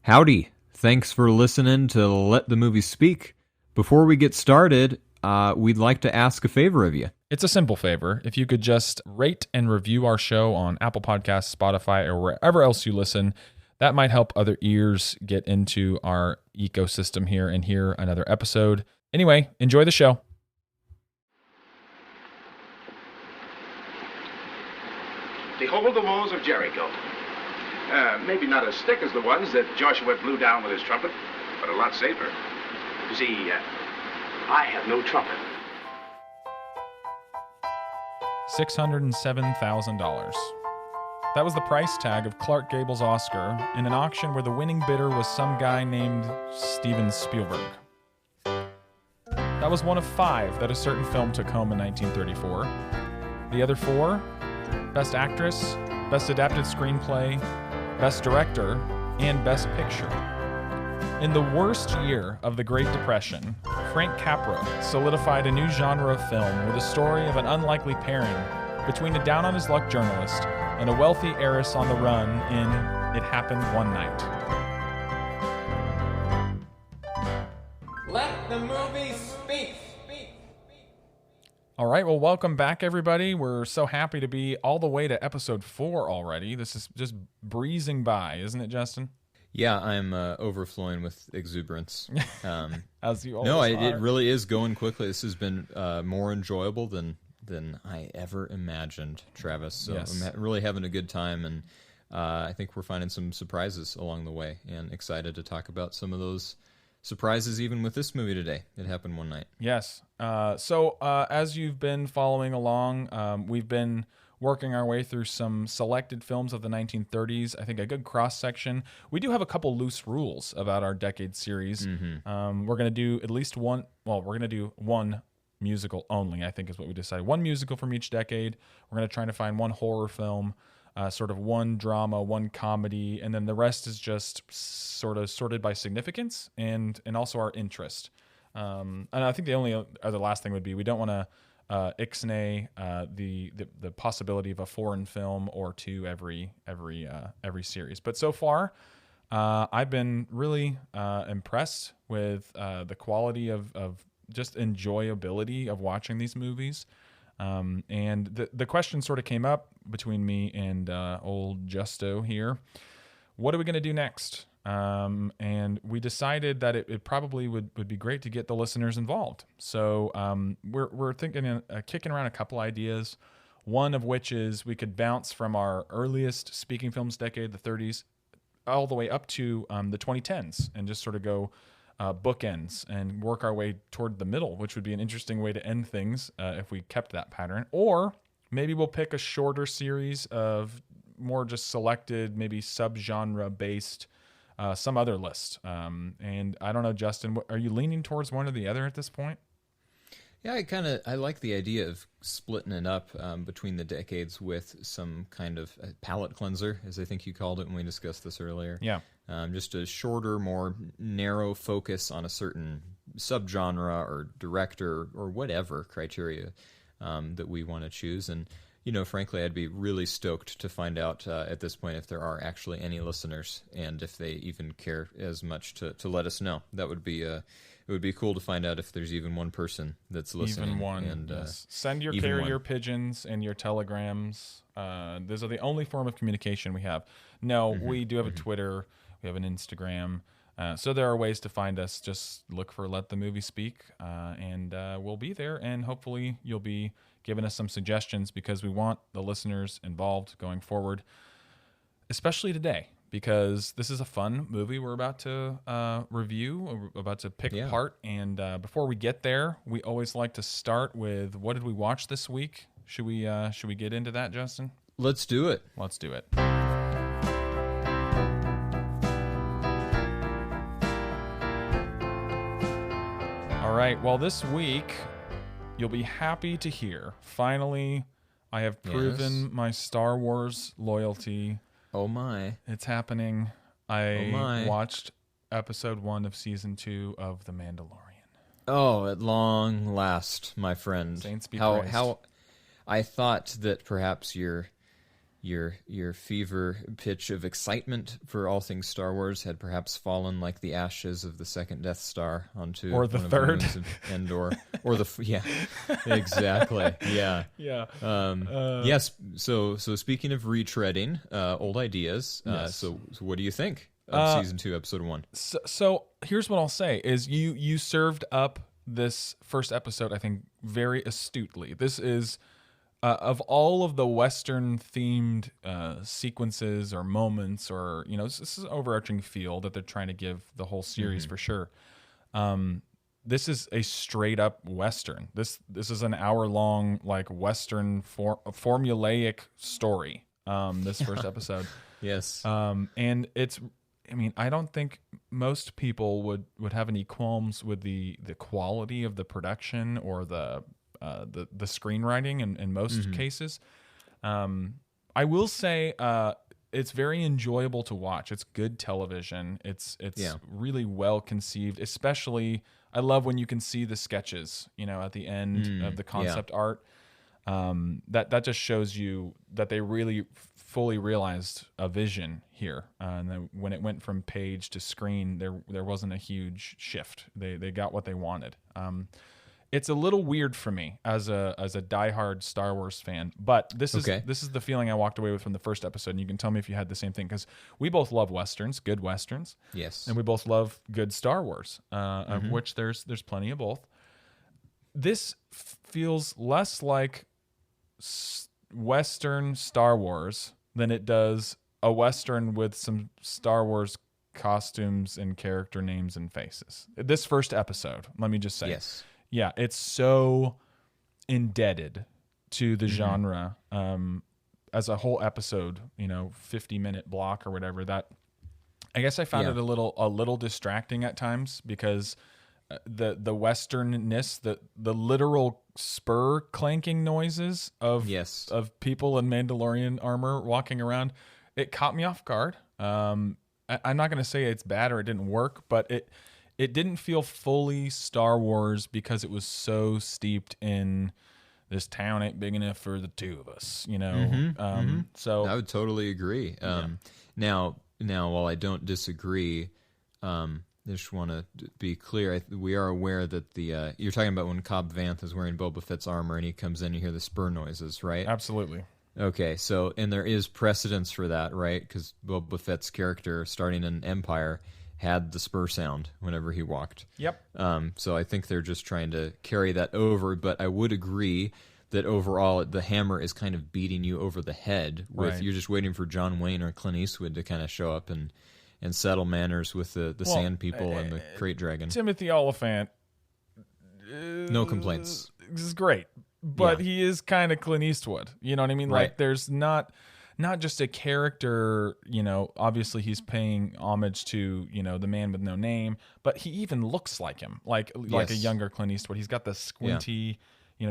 Howdy. Thanks for listening to Let the Movie Speak. Before we get started, we'd like to ask a favor of you. It's a simple favor. If you could just rate and review our show on Apple Podcasts, Spotify, or wherever else you listen, that might help other ears get into our ecosystem here and hear another episode. Anyway, enjoy the show. Behold the walls of Jericho. Maybe not as thick as the ones that Joshua blew down with his trumpet, but a lot safer. You see, I have no trumpet. $607,000. That was the price tag of Clark Gable's Oscar in an auction where the winning bidder was some guy named Steven Spielberg. That was one of 5 that a certain film took home in 1934. The other 4, Best Actress, Best Adapted Screenplay, Best Director, and Best Picture. In the worst year of the Great Depression, Frank Capra solidified a new genre of film with a story of an unlikely pairing between a down-on-his-luck journalist and a wealthy heiress on the run in It Happened One Night. Let the movie speak. All right, well, welcome back, everybody. We're so happy to be all the way to episode 4 already. This is just breezing by, isn't it, Justin? Yeah, I'm overflowing with exuberance. As you always are. It really is going quickly. This has been more enjoyable than I ever imagined, Travis. So Yes. I'm really having a good time, and I think we're finding some surprises along the way, and excited to talk about some of those surprises even with this movie today. It Happened One Night. Yes. So as you've been following along, we've been working our way through some selected films of the 1930s. I think a good cross-section. We do have a couple loose rules about our decade series. Mm-hmm. We're going to do at least one, well, we're going to do one musical only, I think is what we decided. One musical from each decade. We're going to try to find one horror film, sort of one drama, one comedy, and then the rest is just sort of sorted by significance and also our interest. And I think the only other last thing would be we don't want to ixnay the possibility of a foreign film or two every series. But so far, I've been really impressed with the quality of just enjoyability of watching these movies. And the question sort of came up between me and old Justo here. What are we going to do next? And we decided that it probably would be great to get the listeners involved. So we're thinking, kicking around a couple ideas, one of which is we could bounce from our earliest speaking films decade, the 30s, all the way up to the 2010s and just sort of go bookends and work our way toward the middle, which would be an interesting way to end things if we kept that pattern. Or maybe we'll pick a shorter series of more just selected, maybe subgenre based some other list. And I don't know, Justin, are you leaning towards one or the other at this point? Yeah, I like the idea of splitting it up between the decades with some kind of palate cleanser, as I think you called it when we discussed this earlier. Yeah. Just a shorter, more narrow focus on a certain subgenre or director or whatever criteria that we want to choose. And frankly, I'd be really stoked to find out at this point if there are actually any listeners and if they even care as much to let us know. That would be it would be cool to find out if there's even one person that's listening. Even one. And yes. Send your carrier pigeons and your telegrams. Those are the only form of communication we have. No, we do have a Twitter. We have an Instagram. So there are ways to find us. Just look for Let the Movie Speak, and we'll be there. And hopefully you'll be giving us some suggestions because we want the listeners involved going forward, especially today, because this is a fun movie we're about to review, we're about to pick apart. And before we get there, we always like to start with what did we watch this week? Should we get into that, Justin? Let's do it. Let's do it. All right. Well, this week, you'll be happy to hear, finally, I have proven my Star Wars loyalty. Oh, my. It's happening. I watched episode 1 of season 2 of The Mandalorian. Oh, at long last, my friend. Saints be praised. How I thought that perhaps your your fever pitch of excitement for all things Star Wars had perhaps fallen like the ashes of the second Death Star onto Or the one of third. moons of Endor, or yeah, exactly, yeah, Yeah. yes. So speaking of retreading old ideas, Yes. so what do you think of season 2, episode 1? So here's what I'll say: is you served up this first episode, I think, very astutely. This is. Of all of the Western-themed sequences or moments, or this is an overarching feel that they're trying to give the whole series for sure. This is a straight-up Western. This is an hour-long like Western formulaic story. This first episode, Yes, and it's. I mean, I don't think most people would have any qualms with the quality of the production or the screenwriting in most cases. I will say it's very enjoyable to watch. It's good television. It's really well conceived. Especially, I love when you can see the sketches, at the end of the concept art. That just shows you that they really fully realized a vision here. And then when it went from page to screen, there wasn't a huge shift. They got what they wanted. It's a little weird for me as a diehard Star Wars fan, but this is the feeling I walked away with from the first episode, and you can tell me if you had the same thing, because we both love Westerns, good Westerns. yes, And we both love good Star Wars, of which there's plenty of both. This feels less like Western Star Wars than it does a Western with some Star Wars costumes and character names and faces. This first episode, let me just say. yes. Yeah, it's so indebted to the genre as a whole episode, 50-minute block or whatever. That I guess I found it a little distracting at times, because the westernness, the literal spur clanking noises of people in Mandalorian armor walking around, it caught me off guard. I'm not going to say it's bad or it didn't work, but it didn't feel fully Star Wars because it was so steeped in this town ain't big enough for the two of us, So I would totally agree. Now, while I don't disagree, I just want to be clear. We are aware that you're talking about when Cobb Vanth is wearing Boba Fett's armor and he comes in, you hear the spur noises, right? Absolutely. Okay, so, and there is precedence for that, right? Because Boba Fett's character, starting in Empire, had the spur sound whenever he walked. Yep. So I think they're just trying to carry that over, but I would agree that overall the hammer is kind of beating you over the head with you're just waiting for John Wayne or Clint Eastwood to kind of show up and settle manners with the sand people and the crate dragon. Timothy Oliphant, no complaints. This is great, but he is kind of Clint Eastwood. You know what I mean? Right. Like, there's not just a character, obviously he's paying homage to, the man with no name, but he even looks like him, like a younger Clint Eastwood. He's got the squinty,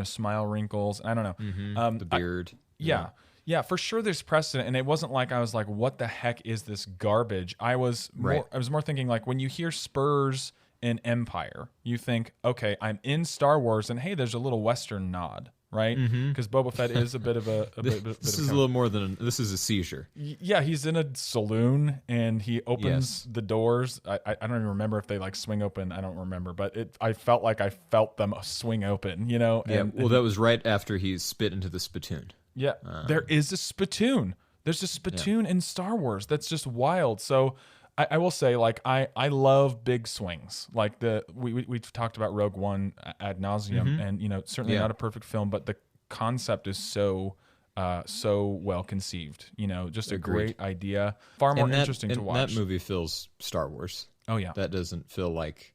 smile wrinkles. I don't know. The beard. Yeah, for sure there's precedent, and it wasn't like I was like, what the heck is this garbage? I was more thinking, like, when you hear spurs in Empire, you think, okay, I'm in Star Wars, and hey, there's a little Western nod. Right, because Boba Fett is a bit of a. This is a little more than this is a seizure. Yeah, he's in a saloon and he opens the doors. I don't even remember if they like swing open. I don't remember, but I felt like I felt them swing open. And, well, that was right after he spit into the spittoon. Yeah, there is a spittoon. There's a spittoon in Star Wars. That's just wild. So I will say, like, I love big swings. Like we've talked about Rogue One ad nauseum, and certainly not a perfect film, but the concept is so well conceived. Just a great idea. Far more interesting to watch. That movie feels Star Wars. Oh yeah, that doesn't feel like,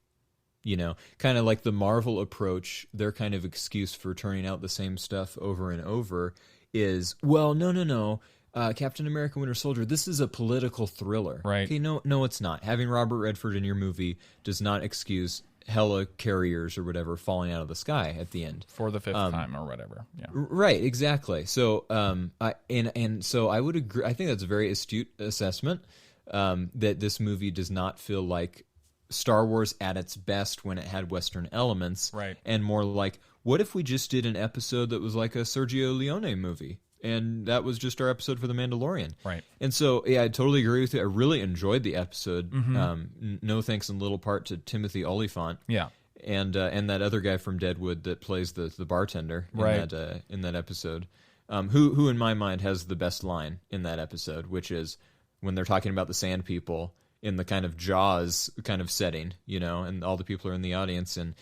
kind of like the Marvel approach. Their kind of excuse for turning out the same stuff over and over is, well, no. Captain America Winter Soldier, this is a political thriller. Right. Okay, no, it's not. Having Robert Redford in your movie does not excuse helicarriers or whatever falling out of the sky at the end. For the fifth time or whatever. Yeah. Right, exactly. So so I would agree. I think that's a very astute assessment, that this movie does not feel like Star Wars at its best when it had Western elements. Right. And more like, what if we just did an episode that was like a Sergio Leone movie? and that was just our episode for The Mandalorian. Right. And so, yeah, I totally agree with you. I really enjoyed the episode. No thanks in little part to Timothy Olyphant. Yeah. And that other guy from Deadwood that plays the bartender in that episode, who in my mind has the best line in that episode, which is when they're talking about the Sand People in the kind of Jaws kind of setting, and all the people are in the audience, and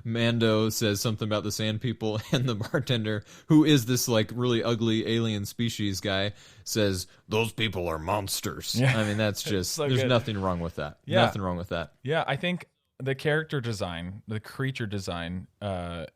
Mando says something about the Sand People, and the bartender, who is this like really ugly alien species guy, says those people are monsters. Yeah. I mean, that's just so there's good. nothing wrong with that. Yeah. Nothing wrong with that. Yeah, I think the character design, the creature design,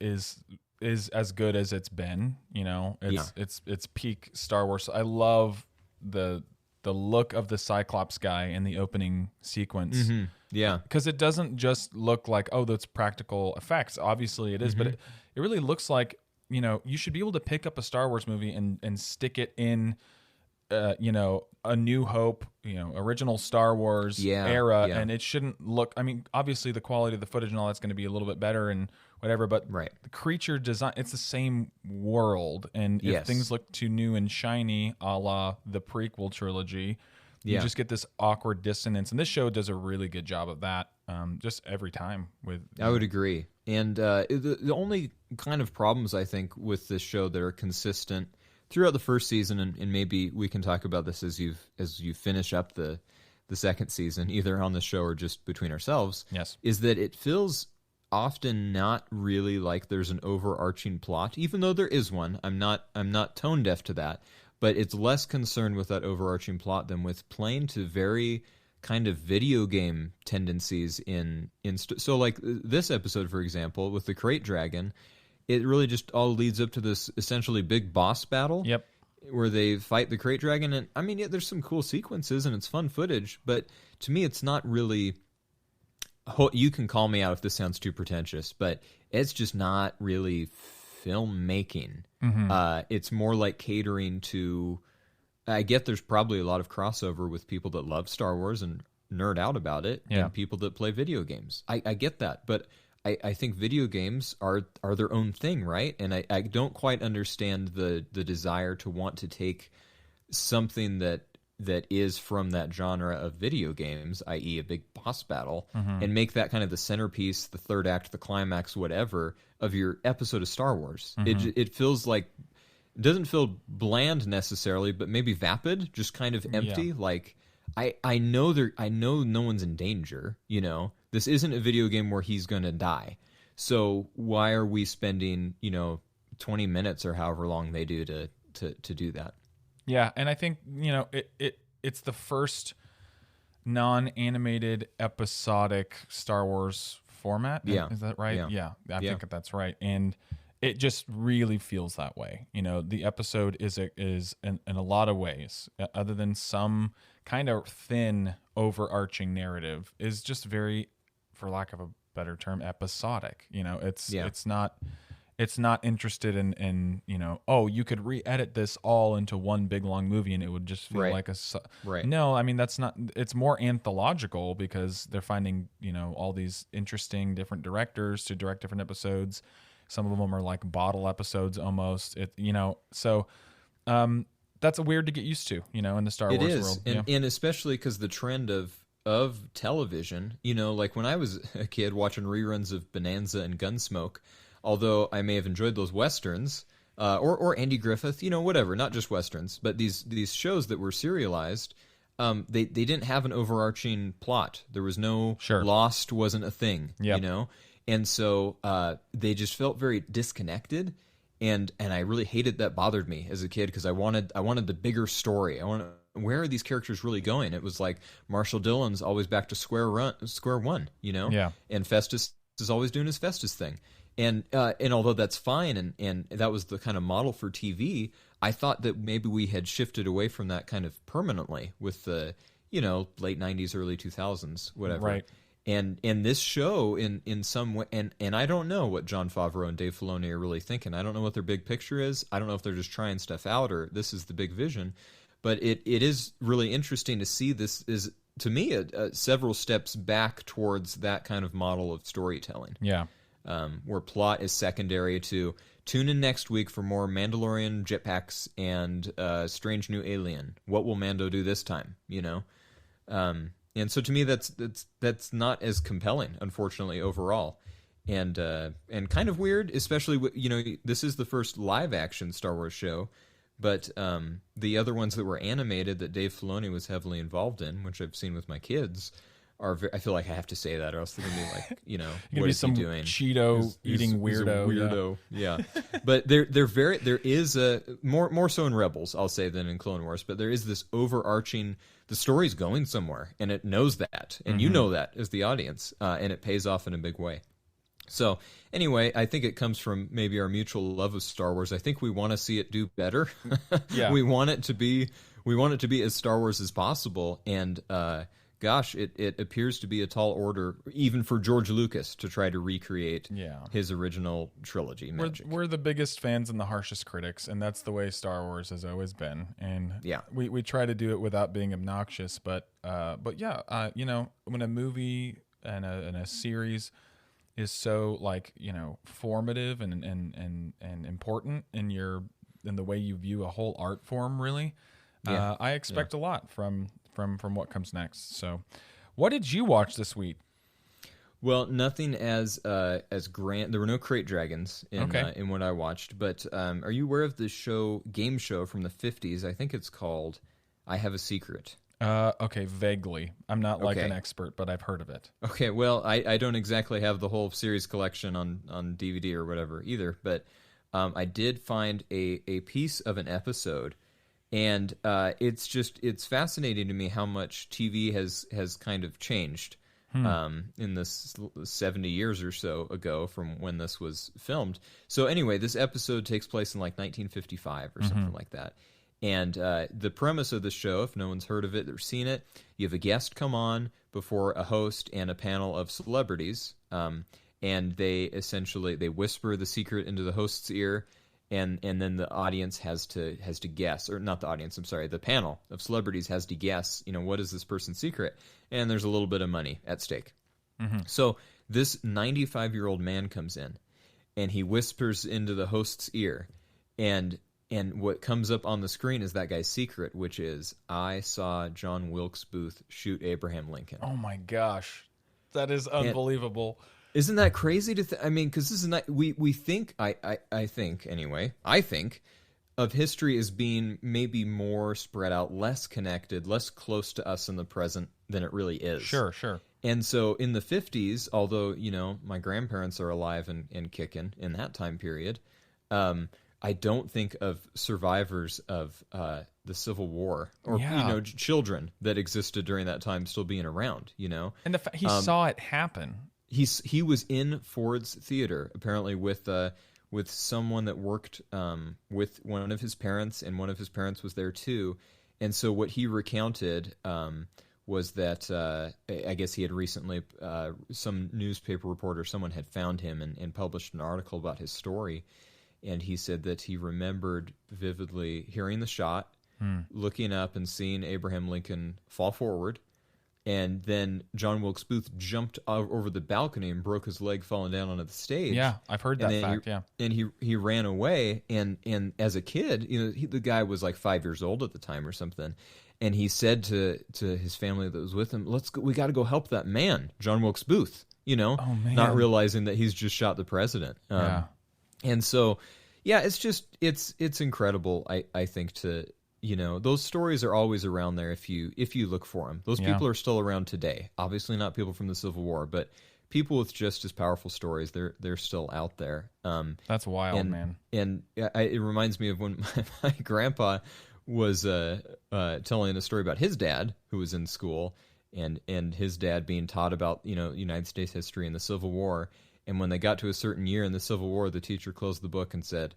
is as good as it's been. It's peak Star Wars. I love the look of the Cyclops guy in the opening sequence. Yeah, because it doesn't just look like, oh, that's practical effects. Obviously, it is, but it really looks like you should be able to pick up a Star Wars movie and stick it in. A New Hope, original Star Wars era, and it shouldn't look. I mean, obviously, the quality of the footage and all that's going to be a little bit better and whatever. But the creature design, it's the same world, and if things look too new and shiny, a la the prequel trilogy, you just get this awkward dissonance. And this show does a really good job of that, just every time. I would agree. And the only kind of problems I think with this show that are consistent throughout the first season, and maybe we can talk about this as you finish up the second season, either on the show or just between ourselves, is that it feels often not really like there's an overarching plot, even though there is one. I'm not tone deaf to that, but it's less concerned with that overarching plot than with playing to very kind of video game tendencies so like this episode, for example, with the Crate Dragon. It really just all leads up to this essentially big boss battle. Where they fight the Crate Dragon. And I mean, there's some cool sequences and it's fun footage, but to me, it's not really. You can call me out if this sounds too pretentious, but it's just not really filmmaking. It's more like catering to. I get there's probably a lot of crossover with people that love Star Wars and nerd out about it, and people that play video games. I get that, but. I think video games are their own thing, right? And I don't quite understand the desire to want to take something that is from that genre of video games, i.e. a big boss battle, and make that kind of the centerpiece, the third act, the climax, whatever, of your episode of Star Wars. It feels like, it doesn't feel bland necessarily, but maybe vapid, just kind of empty. Like, I know no one's in danger, This isn't a video game where he's going to die. So why are we spending, 20 minutes or however long they do to do that? Yeah, and I think, it's the first non-animated episodic Star Wars format. Yeah. Is that right? Yeah. I think that's right. And it just really feels that way. The episode is in a lot of ways, other than some kind of thin overarching narrative, is just very, for lack of a better term, episodic. It's not interested in oh, you could re-edit this all into one big long movie and it would just feel like a No, I mean, that's not. It's more anthological because they're finding all these interesting different directors to direct different episodes. Some of them are like bottle episodes almost. So that's weird to get used to, in the Star Wars world. And especially because the trend of television, like when I was a kid watching reruns of Bonanza and Gunsmoke, although I may have enjoyed those Westerns, or Andy Griffith, whatever, not just Westerns, but these shows that were serialized, they didn't have an overarching plot. There was no Lost wasn't a thing, And so they just felt very disconnected. And I really hated that. Bothered me as a kid because I wanted the bigger story. Where are these characters really going? It was like Marshall Dillon's always back to square one, and Festus is always doing his Festus thing. And although that's fine, and that was the kind of model for TV, I thought that maybe we had shifted away from that kind of permanently with the late 90s, early 2000s, whatever. Right. And this show, in some way, and I don't know what Jon Favreau and Dave Filoni are really thinking. I don't know what their big picture is. I don't know if they're just trying stuff out or this is the big vision. But it is really interesting to see this is, to me, several steps back towards that kind of model of storytelling. Yeah. Where plot is secondary to tune in next week for more Mandalorian jetpacks and strange new alien. What will Mando do this time? And so to me, that's not as compelling, unfortunately, overall, and kind of weird, especially this is the first live action Star Wars show, but the other ones that were animated that Dave Filoni was heavily involved in, which I've seen with my kids, I feel like I have to say that, or else they're gonna be like, what is he doing? Cheeto eating weirdo. He's a weirdo, yeah. But there is a more so in Rebels, I'll say, than in Clone Wars. But there is this overarching. The story's going somewhere, and it knows that, and you know that as the audience, and it pays off in a big way. So anyway, I think it comes from maybe our mutual love of Star Wars. I think we want to see it do better. Yeah. we want it to be as Star Wars as possible, and gosh, it appears to be a tall order, even for George Lucas, to try to recreate his original trilogy magic. We're the biggest fans and the harshest critics, and that's the way Star Wars has always been. And we try to do it without being obnoxious, but when a movie and a series is so formative and important in the way you view a whole art form, really, I expect a lot from what comes next. So, what did you watch this week? Well, nothing as grand. There were no crate dragons in what I watched. But are you aware of the game show from the 50s? I think it's called "I Have a Secret." Okay, vaguely. I'm not an expert, but I've heard of it. Okay, well, I don't exactly have the whole series collection on DVD or whatever either. But I did find a piece of an episode. And it's fascinating to me how much TV has kind of changed in this 70 years or so ago from when this was filmed. So anyway, this episode takes place in 1955 or something like that. And the premise of the show, if no one's heard of it or seen it, you have a guest come on before a host and a panel of celebrities, and they whisper the secret into the host's ear. And then the audience has to guess, or not the audience, I'm sorry, the panel of celebrities has to guess, what is this person's secret? And there's a little bit of money at stake. So this 95-year-old man comes in, and he whispers into the host's ear, and what comes up on the screen is that guy's secret, which is, I saw John Wilkes Booth shoot Abraham Lincoln. Oh my gosh, that is unbelievable. Isn't that crazy to I mean, because this is not we think I think of history as being maybe more spread out, less connected, less close to us in the present than it really is. Sure. And so in the 50s, although my grandparents are alive and kicking in that time period, I don't think of survivors of the Civil War or children that existed during that time still being around. And he saw it happen. He was in Ford's Theater apparently with someone that worked with one of his parents, and one of his parents was there too. And so what he recounted was that I guess he had recently some newspaper reporter, someone had found him and published an article about his story, and he said that he remembered vividly hearing the shot, looking up and seeing Abraham Lincoln fall forward. And then John Wilkes Booth jumped over the balcony and broke his leg falling down onto the stage. Yeah, I've heard that fact, And he ran away, and as a kid, the guy was like 5 years old at the time or something, and he said to his family that was with him, we got to go help that man, John Wilkes Booth, not realizing that he's just shot the president. And so, it's incredible, I think, to... those stories are always around there if you look for them. Those people are still around today. Obviously not people from the Civil War, but people with just as powerful stories, they're still out there. That's wild, man. And it reminds me of when my grandpa was telling a story about his dad, who was in school, and his dad being taught about United States history and the Civil War. And when they got to a certain year in the Civil War, the teacher closed the book and said,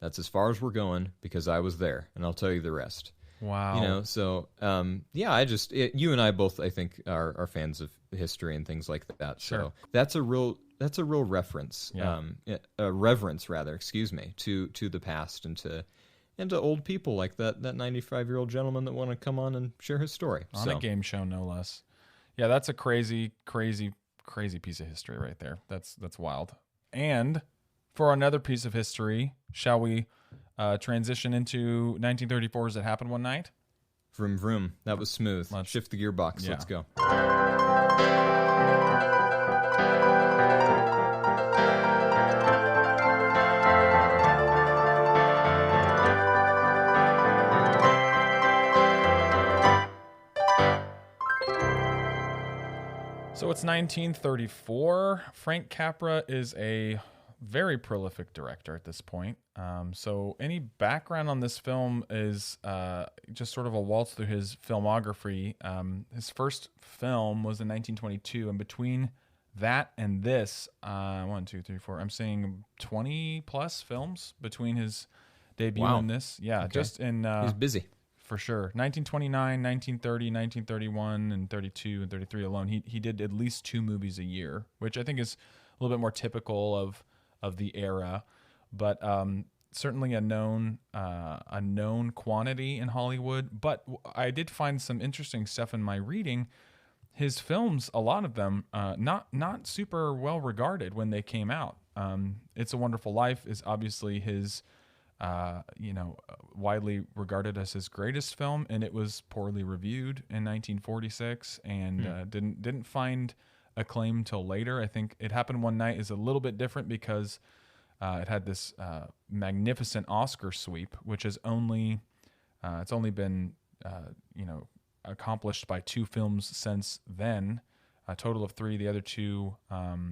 "That's as far as we're going because I was there, and I'll tell you the rest." Wow. So you and I both, I think, are fans of history and things like that. Sure. So that's a real reference, a reverence rather, to the past and to old people like that 95-year-old gentleman that want to come on and share his story on a game show, no less. Yeah, that's a crazy piece of history right there. That's wild. And for another piece of history, shall we transition into 1934's It Happened One Night? Vroom, vroom. That was smooth. Shift the gearbox. Yeah. Let's go. So it's 1934. Frank Capra is a very prolific director at this point. So any background on this film is just sort of a waltz through his filmography. His first film was in 1922, and between that and this, 1, 2, 3, 4, I'm saying 20 plus films between his debut and this. Yeah, Okay. just in He's busy. for sure. 1929, 1930, 1931, and 32 and 33 alone. He did at least 2 movies a year, which I think is a little bit more typical of the era, but certainly a known quantity in Hollywood. But I did find some interesting stuff in my reading. His films, a lot of them, not super well regarded when they came out. It's a Wonderful Life is obviously his, widely regarded as his greatest film, and it was poorly reviewed in 1946 and didn't find acclaim till later. I think It Happened One Night is a little bit different because it had this magnificent Oscar sweep, which has only been accomplished by 2 films since then. A total of 3. The other 2,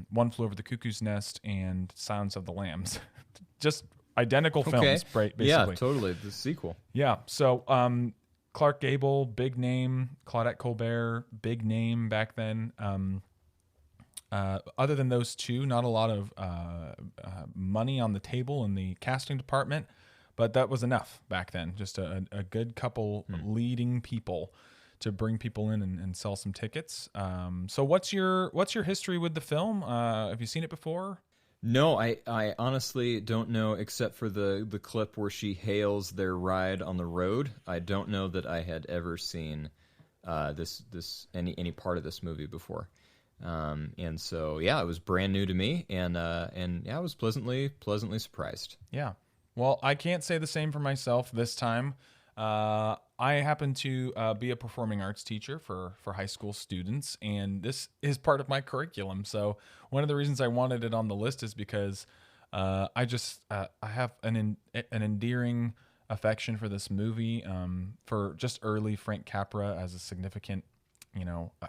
One Flew Over the Cuckoo's Nest and Silence of the Lambs, just identical films, basically. Yeah, totally. The sequel. Yeah. So Clark Gable, big name. Claudette Colbert, big name back then. Other than those 2, not a lot of money on the table in the casting department, but that was enough back then. Just a good couple leading people to bring people in and sell some tickets. So what's your history with the film? Have you seen it before? No, I honestly don't know, except for the clip where she hails their ride on the road. I don't know that I had ever seen any part of this movie before. And so, yeah, it was brand new to me, and yeah, I was pleasantly surprised. Yeah. Well, I can't say the same for myself this time. I happen to be a performing arts teacher for high school students, and this is part of my curriculum. So one of the reasons I wanted it on the list is because I have an endearing affection for this movie, for just early Frank Capra as a significant,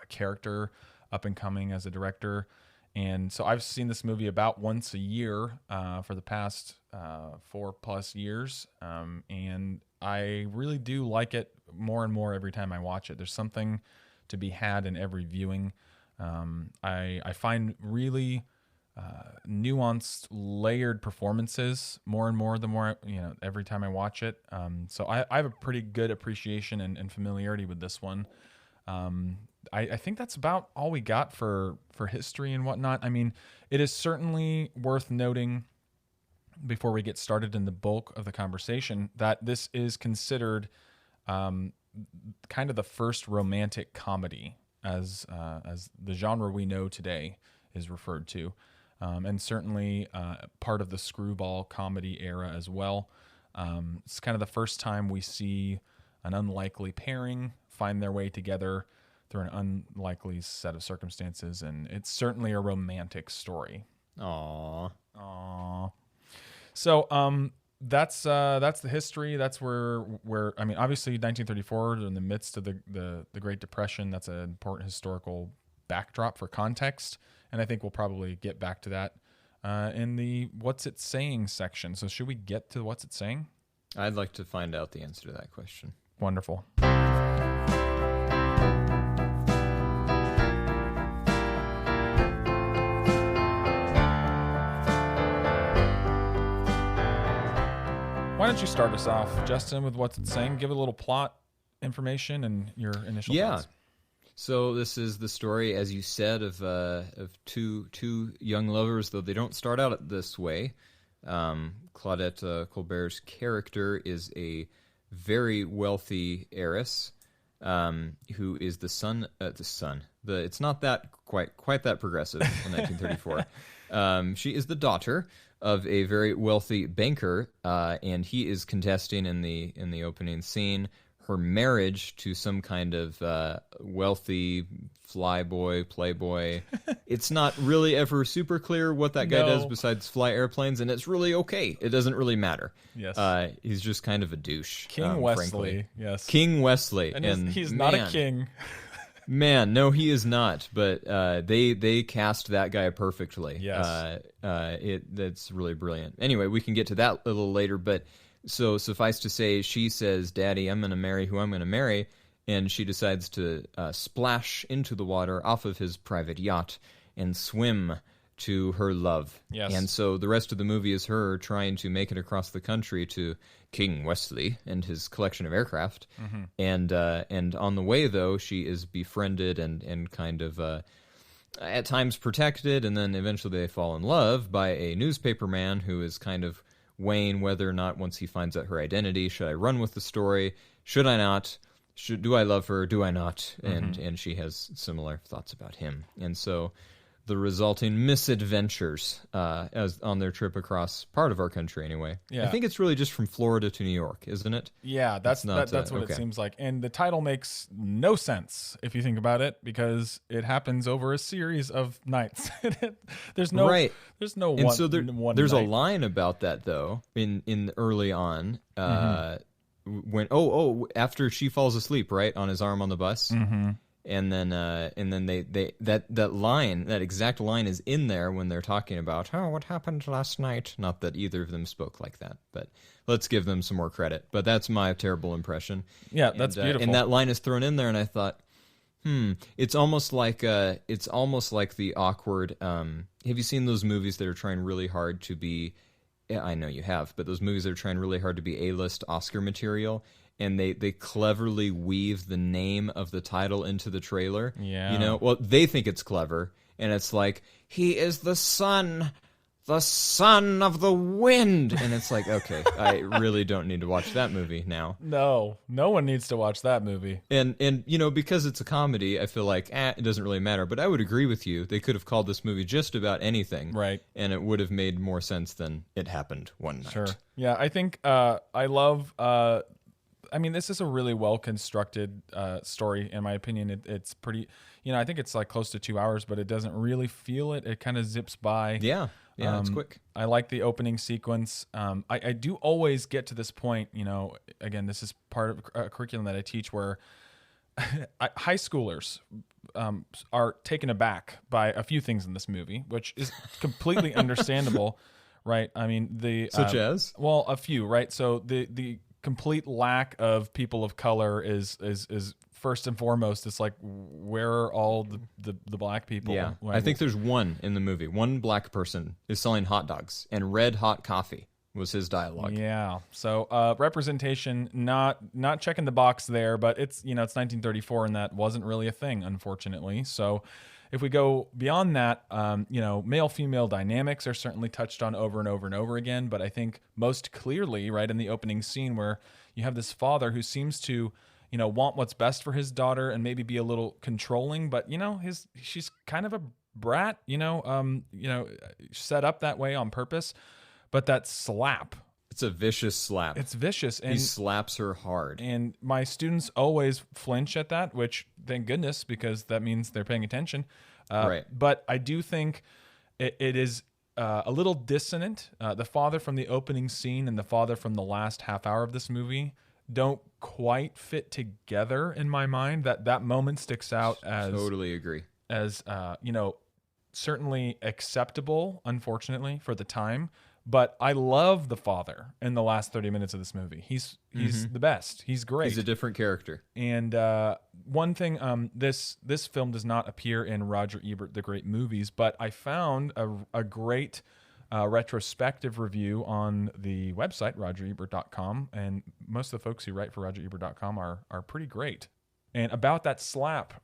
character up and coming as a director. And so I've seen this movie about once a year for the past 4+ years. And I really do like it more and more every time I watch it. There's something to be had in every viewing. I find really nuanced, layered performances more and more the more, every time I watch it. So I have a pretty good appreciation and familiarity with this one. I think that's about all we got for history and whatnot. I mean, it is certainly worth noting before we get started in the bulk of the conversation that this is considered kind of the first romantic comedy as the genre we know today is referred to, and certainly part of the screwball comedy era as well. It's kind of the first time we see an unlikely pairing find their way together through an unlikely set of circumstances, and it's certainly a romantic story. Aww. So that's the history. That's where I mean, obviously 1934, in the midst of the Great Depression. That's an important historical backdrop for context, and I think we'll probably get back to that in the What's It Saying section. So should we get to What's It Saying? I'd like to find out the answer to that question. Wonderful. Why don't you start us off, Justin, with What's It Saying? Give a little plot information and your initial thoughts. So this is the story, as you said, of two young lovers, though they don't start out this way. Claudette Colbert's character is a very wealthy heiress who is the son. It's not that quite that progressive in 1934. She is the daughter of a very wealthy banker, and he is contesting in the opening scene her marriage to some kind of wealthy flyboy, playboy. It's not really ever super clear what that guy does besides fly airplanes, and it's really okay. It doesn't really matter. Yes. He's just kind of a douche. King Wesley, frankly. yes. King Wesley. And he's not a king. Man, no, he is not. But they cast that guy perfectly. Yes. That's really brilliant. Anyway, we can get to that a little later, but... So suffice to say, she says, Daddy, I'm going to marry who I'm going to marry, and she decides to splash into the water off of his private yacht and swim to her love. Yes. And so the rest of the movie is her trying to make it across the country to King Wesley and his collection of aircraft. Mm-hmm. And on the way, though, she is befriended and kind of... at times protected, and then eventually they fall in love by a newspaper man who is kind of weighing whether or not, once he finds out her identity, should I run with the story? Should I not? Do I love her? Do I not? And she has similar thoughts about him. And so the resulting misadventures as on their trip across part of our country anyway. Yeah. I think it's really just from Florida to New York, isn't it? Yeah, that's what okay. it seems like. And the title makes no sense if you think about it, because it happens over a series of nights. There's no right. There's no and one. so there's night. a line about that though in early on when after she falls asleep right on his arm on the bus. Mm-hmm. And then they that line, that exact line is in there when they're talking about, what happened last night. Not that either of them spoke like that, but let's give them some more credit. But that's my terrible impression. Yeah, that's beautiful. And that line is thrown in there, and I thought, it's almost like the awkward. Have you seen those movies that are trying really hard to be? Yeah, I know you have, but those movies that are trying really hard to be A-list Oscar material. And they cleverly weave the name of the title into the trailer. Yeah. You know, well, they think it's clever, and it's like, he is the son of the wind. And it's like, okay, I really don't need to watch that movie now. No one needs to watch that movie. And you know, because it's a comedy, I feel like, it doesn't really matter. But I would agree with you. They could have called this movie just about anything. Right. And it would have made more sense than It Happened One Night. Sure. Yeah, I think I love... I mean, this is a really well-constructed story, in my opinion. It's pretty, I think it's like close to 2 hours, but it doesn't really feel it. It kind of zips by. Yeah, it's quick. I like the opening sequence. I do always get to this point, again, this is part of a curriculum that I teach where high schoolers are taken aback by a few things in this movie, which is completely understandable, right? I mean, Such as? Well, a few, right? So the complete lack of people of color is first and foremost. It's like, where are all the black people? Yeah, I think there's one in the movie. One black person is selling hot dogs, and red hot coffee was his dialogue. Yeah. So representation, not checking the box there, but it's 1934, and that wasn't really a thing, unfortunately. So if we go beyond that, male-female dynamics are certainly touched on over and over and over again. But I think most clearly, right in the opening scene, where you have this father who seems to, want what's best for his daughter and maybe be a little controlling, but she's kind of a brat, set up that way on purpose. But that slap. It's a vicious slap. It's vicious. And he slaps her hard. And my students always flinch at that, which thank goodness, because that means they're paying attention. Right. But I do think it is a little dissonant. The father from the opening scene and the father from the last half hour of this movie don't quite fit together in my mind. That moment sticks out as... Totally agree. As, certainly acceptable, unfortunately, for the time. But I love the father in the last 30 minutes of this movie. He's the best. He's great. He's a different character. And one thing, this film does not appear in Roger Ebert, The Great Movies, but I found a great retrospective review on the website, rogerebert.com. And most of the folks who write for rogerebert.com are pretty great. And about that slap,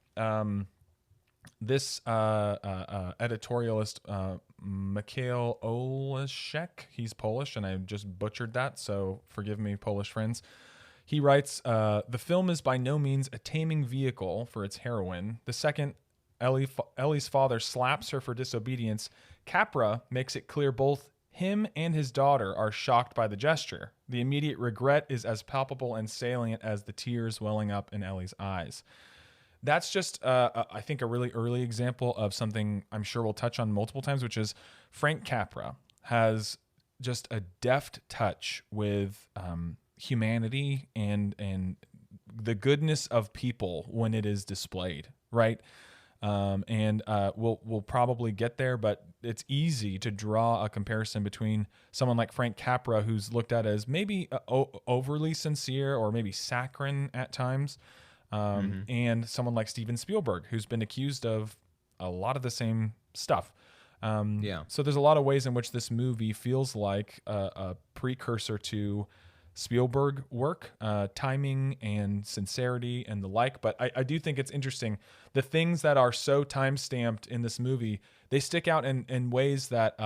this editorialist, Mikhail Oleszek, he's Polish, and I just butchered that, so forgive me, Polish friends. He writes, the film is by no means a taming vehicle for its heroine. The second Ellie's father slaps her for disobedience, Capra makes it clear both him and his daughter are shocked by the gesture. The immediate regret is as palpable and salient as the tears welling up in Ellie's eyes. That's just, I think, a really early example of something I'm sure we'll touch on multiple times, which is Frank Capra has just a deft touch with humanity and the goodness of people when it is displayed, right? We'll probably get there, but it's easy to draw a comparison between someone like Frank Capra, who's looked at as maybe overly sincere or maybe saccharine at times, and someone like Steven Spielberg, who's been accused of a lot of the same stuff. So there's a lot of ways in which this movie feels like a precursor to Spielberg work, timing and sincerity and the like. But I do think it's interesting. The things that are so time-stamped in this movie, they stick out in ways that,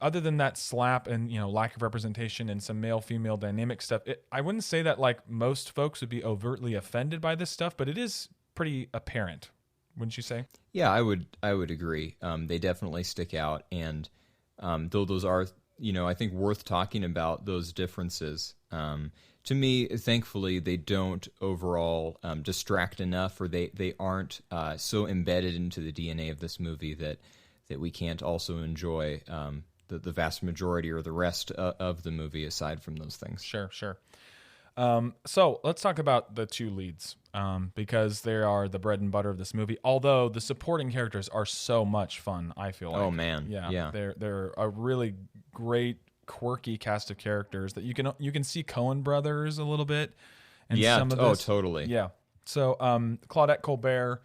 other than that slap and, lack of representation and some male-female dynamic stuff, I wouldn't say that like most folks would be overtly offended by this stuff, but it is pretty apparent, wouldn't you say? Yeah, I would agree. They definitely stick out, and though those are, I think worth talking about those differences. To me, thankfully, they don't overall distract enough, or they aren't so embedded into the DNA of this movie that we can't also enjoy the vast majority or the rest of the movie aside from those things. Sure. So let's talk about the two leads, because they are the bread and butter of this movie. Although the supporting characters are so much fun, I feel like. Oh man, yeah. They're a really great, quirky cast of characters that you can see Coen Brothers a little bit. And some of this. Totally. Yeah. So Claudette Colbert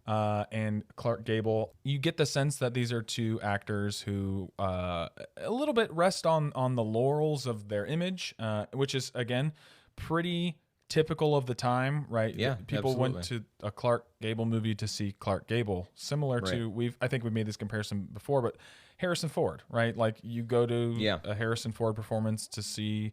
and Clark Gable, you get the sense that these are two actors who a little bit rest on the laurels of their image, which is, again, pretty typical of the time, right? Yeah, people absolutely. went to a Clark Gable movie to see Clark Gable, similar to I think we've made this comparison before, but Harrison Ford, right? Like you go to a Harrison Ford performance to see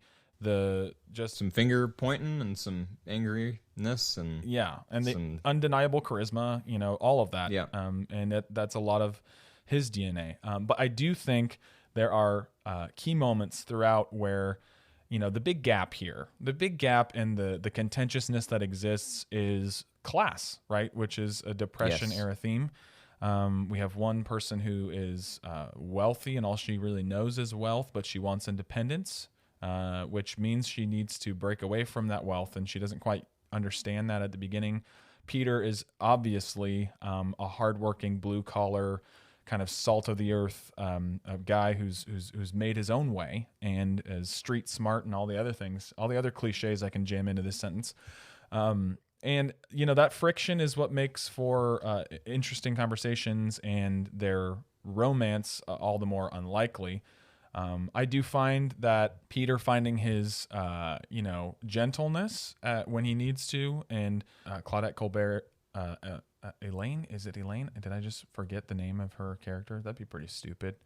just some finger pointing and some angriness and the undeniable charisma, all of that. Yeah. And that's a lot of his DNA. But I do think there are key moments throughout where, the big gap in the contentiousness that exists is class, right? Which is a Depression era theme. We have one person who is wealthy and all she really knows is wealth, but she wants independence, which means she needs to break away from that wealth, and she doesn't quite understand that at the beginning. Peter is obviously a hardworking, blue-collar, kind of salt of the earth, a guy who's made his own way and is street smart and all the other things, all the other cliches I can jam into this sentence. And that friction is what makes for interesting conversations and their romance all the more unlikely. I do find that Peter finding his gentleness when he needs to, and Claudette Colbert. Elaine? Is it Elaine? Did I just forget the name of her character? That'd be pretty stupid.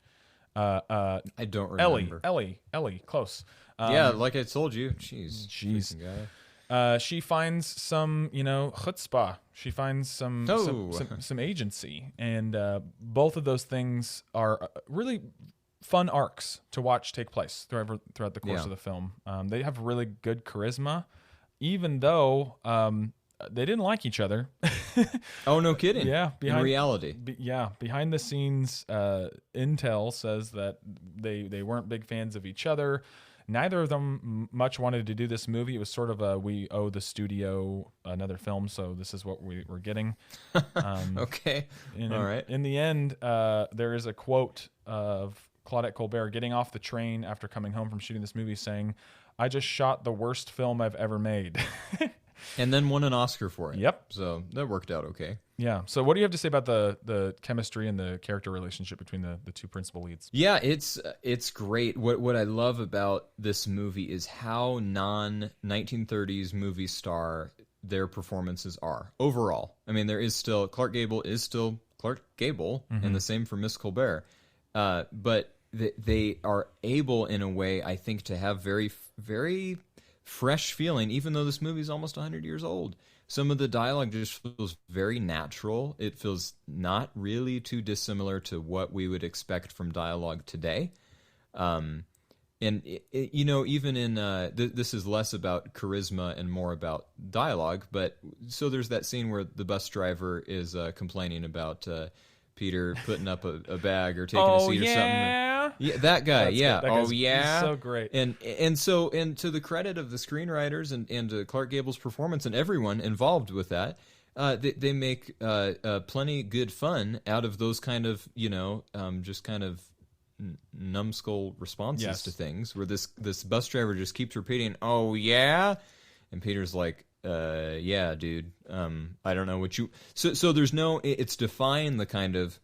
I don't remember. Ellie, close. Like I told you. Jeez. Guy. She finds some, chutzpah. She finds some agency, and both of those things are really fun arcs to watch take place throughout the course of the film. They have really good charisma, even though they didn't like each other. Oh, no kidding. Yeah. In reality. Behind the scenes, intel says that they weren't big fans of each other. Neither of them much wanted to do this movie. It was sort of we owe the studio another film, so this is what we're getting. Okay. All right. In the end, there is a quote of Claudette Colbert getting off the train after coming home from shooting this movie saying, "I just shot the worst film I've ever made." And then won an Oscar for it. Yep. So that worked out okay. Yeah. So what do you have to say about the chemistry and the character relationship between the two principal leads? Yeah, it's great. What I love about this movie is how non-1930s movie star their performances are overall. I mean, Clark Gable is still Clark Gable, and the same for Miss Colbert. But they are able, in a way, I think, to have very, very fresh feeling, even though this movie is almost 100 years old. Some of the dialogue just feels very natural. It feels not really too dissimilar to what we would expect from dialogue today. And you know, even in this is less about charisma and more about dialogue. But so there's that scene where the bus driver is complaining about Peter putting up a bag or taking a seat or something. Yeah, that guy. That's yeah. good. That guy's- yeah. he's so great. And so to the credit of the screenwriters and to Clark Gable's performance and everyone involved with that, they make plenty good fun out of those kind of, you know, just kind of numbskull responses to things, where this bus driver just keeps repeating, "Oh yeah," and Peter's like, "Yeah, dude. I don't know what you." So there's no. It's defying the kind of.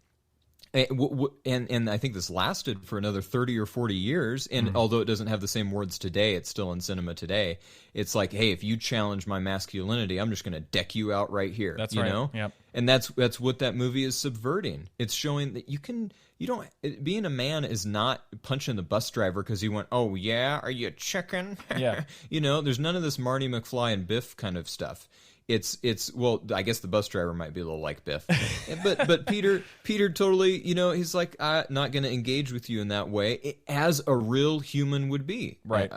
And I think this lasted for another 30 or 40 years. And although it doesn't have the same words today, it's still in cinema today. It's like, hey, if you challenge my masculinity, I'm just going to deck you out right here. That's you right. know? Yep. And that's what that movie is subverting. It's showing that being a man is not punching the bus driver because he went, "Oh yeah, are you a chicken?" Yeah. You know, there's none of this Marty McFly and Biff kind of stuff. It's well, I guess the bus driver might be a little like Biff, but Peter totally, you know, he's like, not going to engage with you in that way as a real human would be, right,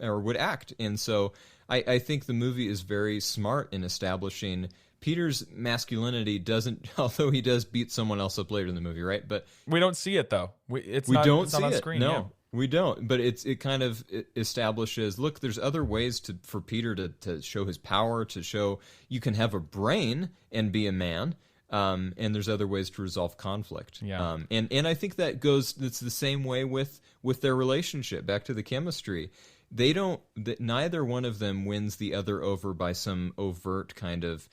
or would act. And so I think the movie is very smart in establishing Peter's masculinity doesn't, although he does beat someone else up later in the movie, right? But we don't see it though. It's not on it. screen. No. Yeah. We don't, but it kind of establishes, look, there's other ways for Peter to show his power, to show you can have a brain and be a man, and there's other ways to resolve conflict. Yeah. And I think it's the same way with their relationship, back to the chemistry. Neither one of them wins the other over by some overt kind of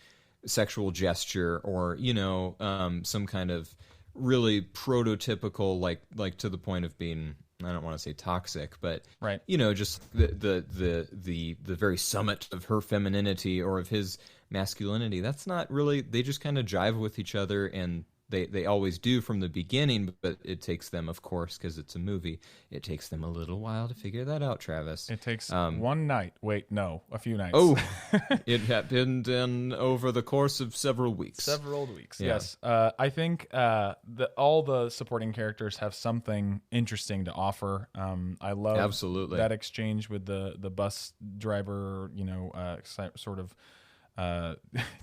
sexual gesture or, you know, some kind of really prototypical, like to the point of being, I don't want to say toxic, but right, you know, just the very summit of her femininity or of his masculinity. That's not really. They just kind of jive with each other, and they always do from the beginning. But it takes them, of course, because it's a movie. It takes them a little while to figure that out, Travis. It takes one night. Wait, no, a few nights. Oh, it happened over the course of several weeks. Several weeks, Yeah. yes. I think all the supporting characters have something interesting to offer. I love Absolutely that exchange with the bus driver, you know, sort of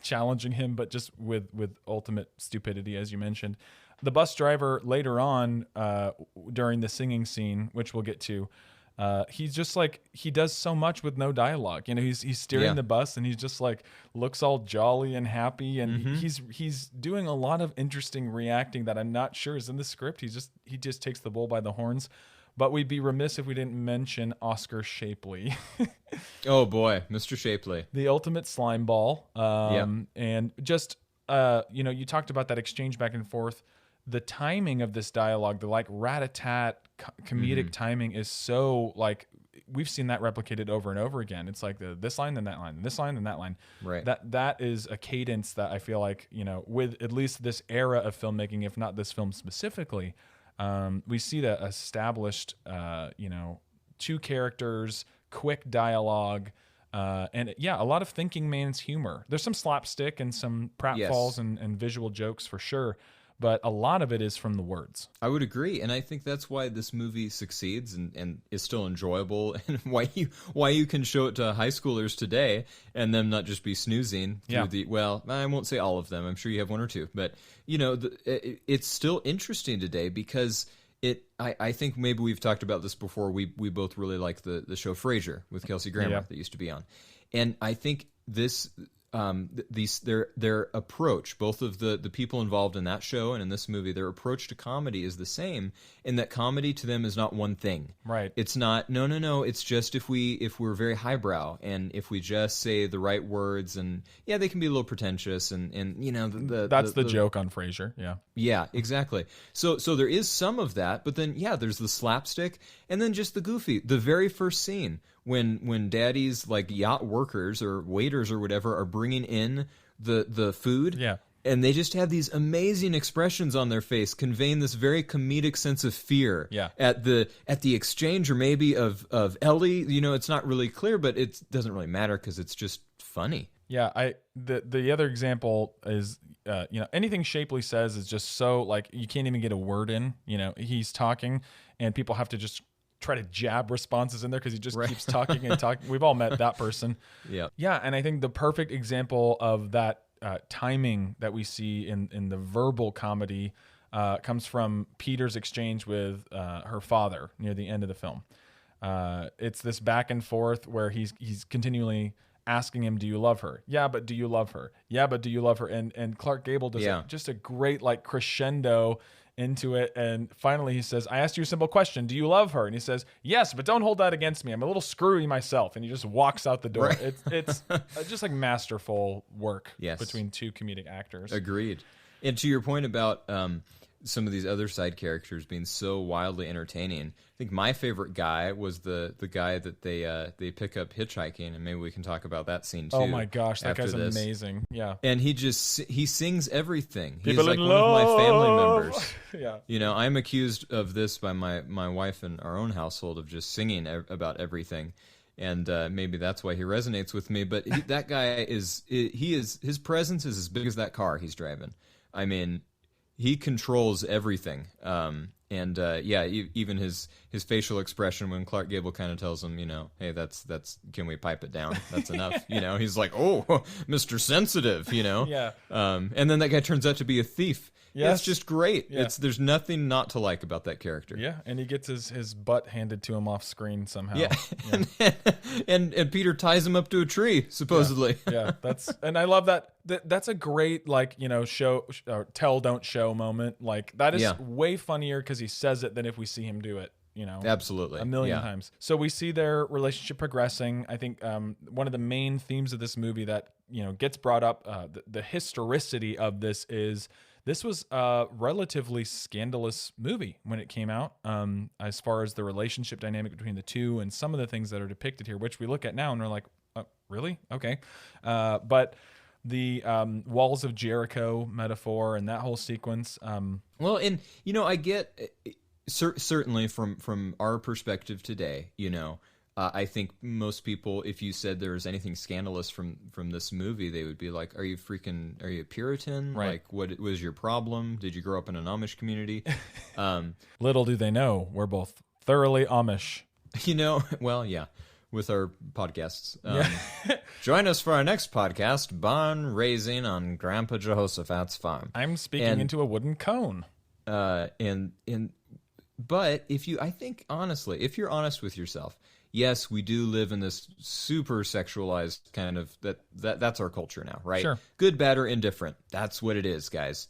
challenging him, but just with ultimate stupidity, as you mentioned. The bus driver later on, during the singing scene, which we'll get to, he's just like, he does so much with no dialogue. You know, he's steering the bus, and he's just like looks all jolly and happy, and he's doing a lot of interesting reacting that I'm not sure is in the script. He just takes the bull by the horns. But we'd be remiss if we didn't mention Oscar Shapley. Oh boy, Mr. Shapley, the ultimate slime ball. And just you know, you talked about that exchange back and forth. The timing of this dialogue, the like rat-a-tat comedic timing is so, like, we've seen that replicated over and over again. It's like this line, then that line, this line, then that line. Right. That is a cadence that I feel like, you know, with at least this era of filmmaking, if not this film specifically, we see that established, you know, two characters, quick dialogue, and a lot of thinking man's humor. There's some slapstick and some pratfalls and visual jokes for sure, but a lot of it is from the words. I would agree, and I think that's why this movie succeeds and is still enjoyable, and why you can show it to high schoolers today and them not just be snoozing through well, I won't say all of them. I'm sure you have one or two, but you know, it's still interesting today because I think maybe we've talked about this before. We both really like the show Frasier with Kelsey Grammer that used to be on, and I think this. Their approach, both of the people involved in that show and in this movie, their approach to comedy is the same, in that comedy to them is not one thing. Right. It's not no. It's just if we're very highbrow and if we just say the right words, and they can be a little pretentious and you know that's the joke on Frasier. Yeah, exactly. So there is some of that, but then there's the slapstick and then just the goofy. The very first scene when daddy's like yacht workers or waiters or whatever are bringing in the food, and they just have these amazing expressions on their face, conveying this very comedic sense of fear at the exchange, or maybe of Ellie. You know, it's not really clear, but it doesn't really matter because it's just funny. Yeah, the other example is, you know, anything Shapley says is just so, like, you can't even get a word in. You know, he's talking, and people have to just try to jab responses in there because he just Right. keeps talking and talking. We've all met that person. Yeah. Yeah, and I think the perfect example of that timing that we see in the verbal comedy comes from Peter's exchange with her father near the end of the film. It's this back and forth where he's continually asking him, "Do you love her? Yeah, but do you love her? Yeah, but do you love her?" And Clark Gable does just a great like crescendo into it, and finally he says, "I asked you a simple question. Do you love her?" And he says, "Yes, but don't hold that against me. I'm a little screwy myself." And he just walks out the door. Right. It's just like masterful work Yes. between two comedic actors. Agreed. And to your point about some of these other side characters being so wildly entertaining, I think my favorite guy was the guy that they pick up hitchhiking, and maybe we can talk about that scene too. Oh my gosh, that after guy's this. amazing. Yeah. And he sings everything. He's People like in one of my family love. members. Yeah. You know, I'm accused of this by my wife and our own household of just singing about everything. And maybe that's why he resonates with me. But that guy his presence is as big as that car he's driving. I mean, he controls everything. Even his facial expression when Clark Gable kind of tells him, you know, hey, that's can we pipe it down? That's enough. You know, he's like, oh, Mr. Sensitive, you know? Yeah. And then that guy turns out to be a thief. Yes. It's just great. Yeah. There's nothing not to like about that character. Yeah, and he gets his butt handed to him off screen somehow. Yeah. And Peter ties him up to a tree, supposedly. Yeah, and I love that. That's a great show tell don't show moment. Like that is way funnier because he says it than if we see him do it. You know, Absolutely. a million times. So we see their relationship progressing. I think one of the main themes of this movie that gets brought up, the historicity of this is. This was a relatively scandalous movie when it came out, as far as the relationship dynamic between the two and some of the things that are depicted here, which we look at now and we're like, really? Okay. But the walls of Jericho metaphor and that whole sequence. Well, and, I get, certainly from our perspective today, I think most people, if you said there was anything scandalous from this movie, they would be like, are you a Puritan? Right. Like, what was your problem? Did you grow up in an Amish community? Little do they know, we're both thoroughly Amish. Well, yeah, with our podcasts. Join us for our next podcast, Barn Raising on Grandpa Jehoshaphat's farm. I'm speaking into a wooden cone. But I think, honestly, if you're honest with yourself, yes, we do live in this super sexualized kind of that's our culture now, right? Sure. Good, bad, or indifferent. That's what it is, guys.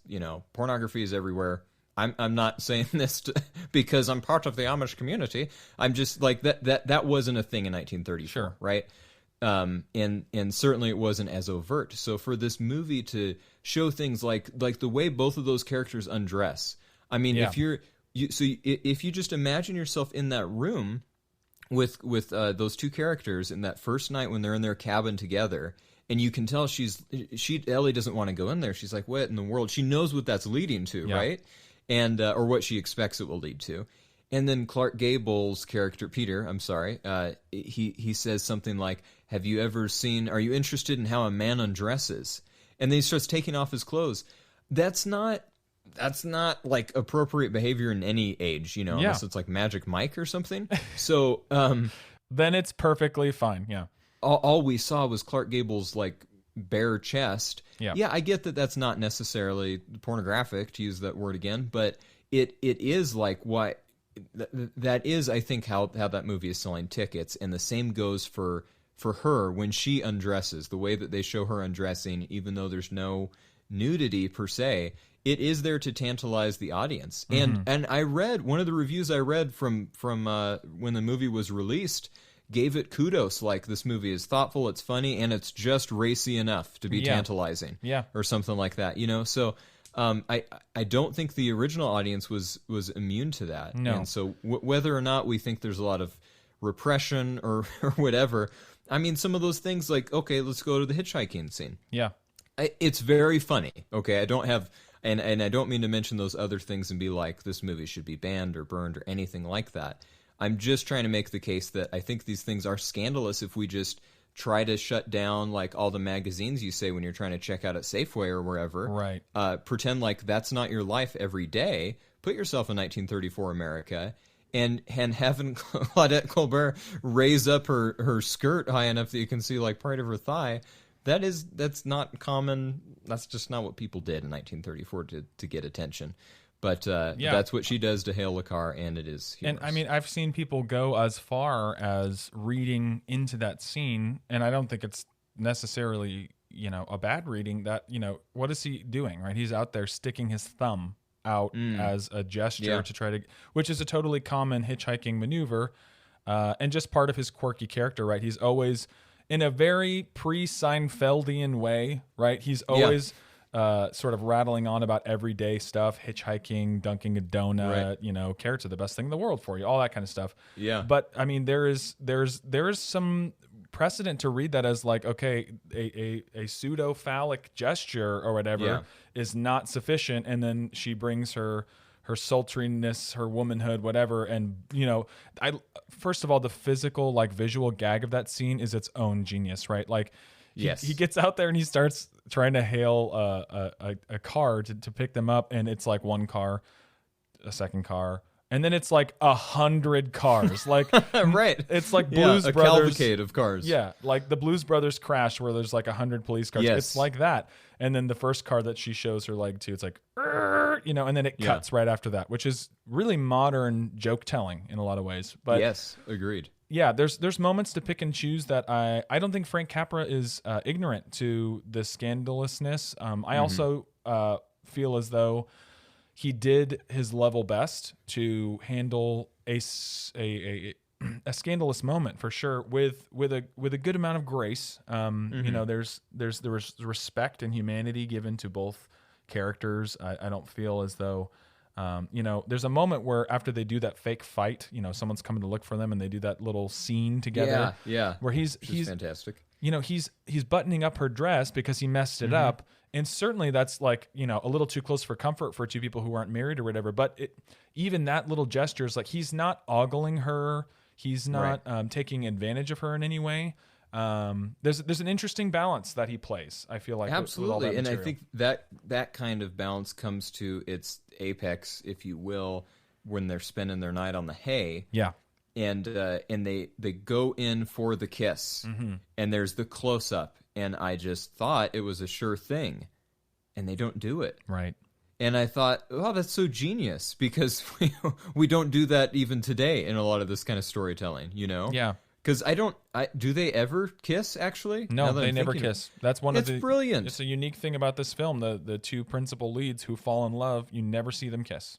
Pornography is everywhere. I'm not saying this because I'm part of the Amish community. I'm just like that wasn't a thing in 1934, sure, right? And certainly it wasn't as overt. So for this movie to show things like the way both of those characters undress, I mean, if you just imagine yourself in that room with those two characters in that first night when they're in their cabin together, and you can tell Ellie doesn't want to go in there. She's like, what in the world? She knows what that's leading to, right? And or what she expects it will lead to. And then Clark Gable's character, Peter, I'm sorry, he says something like, are you interested in how a man undresses? And then he starts taking off his clothes. That's not like appropriate behavior in any age, unless it's like Magic Mike or something. So then it's perfectly fine. Yeah. All we saw was Clark Gable's like bare chest. Yeah. I get that that's not necessarily pornographic, to use that word again, but it is like what that is, I think, how that movie is selling tickets. And the same goes for her when she undresses, the way that they show her undressing, even though there's no nudity per se. It is there to tantalize the audience. And I read one of the reviews I read from when the movie was released gave it kudos, like this movie is thoughtful, it's funny, and it's just racy enough to be tantalizing. Yeah. Or something like that, So I don't think the original audience was immune to that. No. And so whether or not we think there's a lot of repression or whatever, I mean, some of those things, like, okay, let's go to the hitchhiking scene. Yeah. It's very funny. Okay, I don't have... And I don't mean to mention those other things and be like, this movie should be banned or burned or anything like that. I'm just trying to make the case that I think these things are scandalous if we just try to shut down like all the magazines you say when you're trying to check out at Safeway or wherever. Right. Pretend like that's not your life every day. Put yourself in 1934 America and having Claudette Colbert raise up her skirt high enough that you can see like part of her thigh. That's not common. That's just not what people did in 1934 to get attention. But that's what she does to Hale LaCar, and it is humorous. And I mean, I've seen people go as far as reading into that scene, and I don't think it's necessarily, a bad reading. That, what is he doing, right? He's out there sticking his thumb out as a gesture to try to, which is a totally common hitchhiking maneuver, and just part of his quirky character, right? He's always in a very pre-Seinfeldian way, right? He's always sort of rattling on about everyday stuff, hitchhiking, dunking a donut, carrots are the best thing in the world for you, all that kind of stuff. Yeah. But I mean, there is some precedent to read that as like, okay, a pseudo phallic gesture or whatever is not sufficient, and then she brings her sultriness, her womanhood, whatever. And, first of all, the physical, like visual gag of that scene is its own genius, right? Like he gets out there and he starts trying to hail a car to pick them up. And it's like one car, a second car. And then it's like 100 cars. Like, right. It's like Blues a Brothers. cavalcade of cars. Yeah. Like the Blues Brothers crash where there's like 100 police cars. Yes. It's like that. And then the first car that she shows her leg to, it's like, and then it cuts right after that, which is really modern joke telling in a lot of ways. But yes, agreed. Yeah, there's moments to pick and choose that I don't think Frank Capra is ignorant to the scandalousness. I also feel as though he did his level best to handle a scandalous moment for sure with a good amount of grace. There was respect and humanity given to both characters. I don't feel as though there's a moment where after they do that fake fight, someone's coming to look for them and they do that little scene together. Yeah. Where he's fantastic. He's buttoning up her dress because he messed it up. And certainly that's like, a little too close for comfort for two people who aren't married or whatever. But even that little gesture is like, he's not ogling her. He's not taking advantage of her in any way. There's an interesting balance that he plays, I feel like. Absolutely. With all that and material. I think that kind of balance comes to its apex, if you will, when they're spending their night on the hay. Yeah. And they go in for the kiss, and there's the close up, and I just thought it was a sure thing, and they don't do it. Right. And I thought, oh, that's so genius, because we don't do that even today in a lot of this kind of storytelling, Yeah. Because do they ever kiss, actually? No, they never kiss. That's it's brilliant. It's a unique thing about this film. The two principal leads who fall in love, you never see them kiss.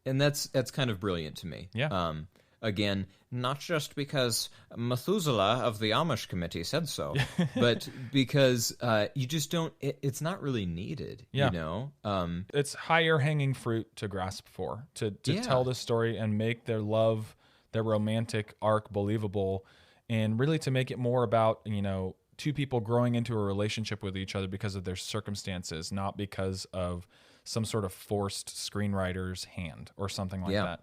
And that's kind of brilliant to me. Yeah. Again, not just because Methuselah of the Amish committee said so, but because you just don't. It's not really needed. Yeah. It's higher hanging fruit to grasp for to tell the story and make their love, their romantic arc believable, and really to make it more about two people growing into a relationship with each other because of their circumstances, not because of some sort of forced screenwriter's hand or something like that.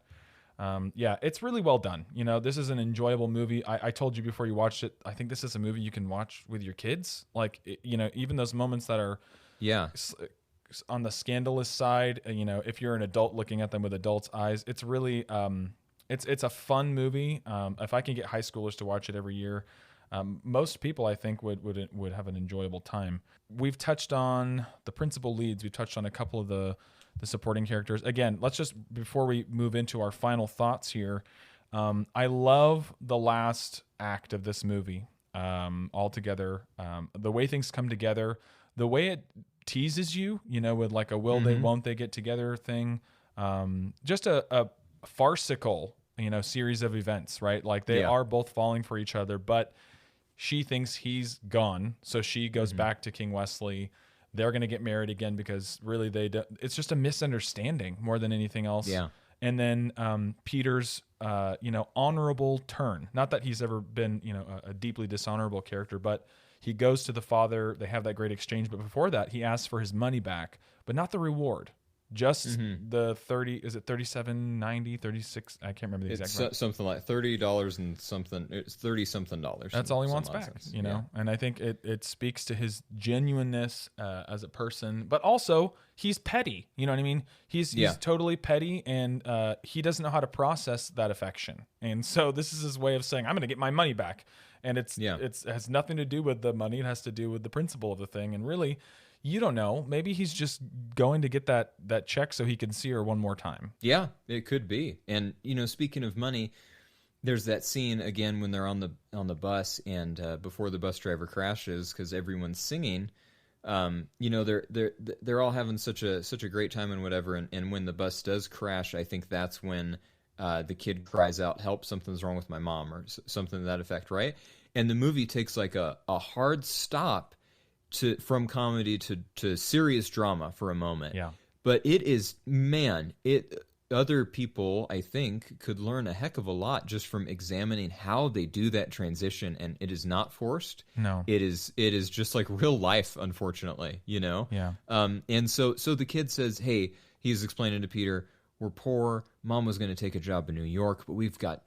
It's really well done. This is an enjoyable movie. I told you before you watched it, I think this is a movie you can watch with your kids. Like, even those moments that are on the scandalous side, if you're an adult looking at them with adults' eyes, it's really, it's a fun movie. If I can get high schoolers to watch it every year, most people I think would have an enjoyable time. We've touched on the principal leads. We've touched on a couple of the supporting characters. Again, let's just, before we move into our final thoughts here, I love the last act of this movie altogether. The way things come together, the way it teases you, with like a will they, won't they get together thing. Just a farcical, series of events, right? Like they are both falling for each other, but she thinks he's gone. So she goes back to King Wesley. They're going to get married again because really it's just a misunderstanding more than anything else. Yeah. And then Peter's, honorable turn. Not that he's ever been, a deeply dishonorable character, but he goes to the father. They have that great exchange. But before that, he asks for his money back, but not the reward. just the 30, is it 37.90, 36? I can't remember the exact amount. Something like $30 and something. It's $30-something. That's all he wants back, you know? And I think it speaks to his genuineness as a person, but also he's petty. You know what I mean? He's totally petty, and he doesn't know how to process that affection. And so this is his way of saying, I'm going to get my money back. And it has nothing to do with the money. It has to do with the principle of the thing. And really, you don't know. Maybe he's just going to get that check so he can see her one more time. Yeah, it could be. And, you know, speaking of money, there's that scene again when they're on the bus and before the bus driver crashes, because everyone's singing. You know, they're all having such a great time and whatever. And when the bus does crash, I think that's when the kid cries out, "Help! Something's wrong with my mom," or something to that effect, right? And the movie takes like a hard stop from comedy to serious drama for a moment. Yeah. But it is, man, other people, I think, could learn a heck of a lot just from examining how they do that transition, and it is not forced. No. It is just like real life, unfortunately, you know? Yeah. And so the kid says, hey, he's explaining to Peter, we're poor. Mom was going to take a job in New York, but we've got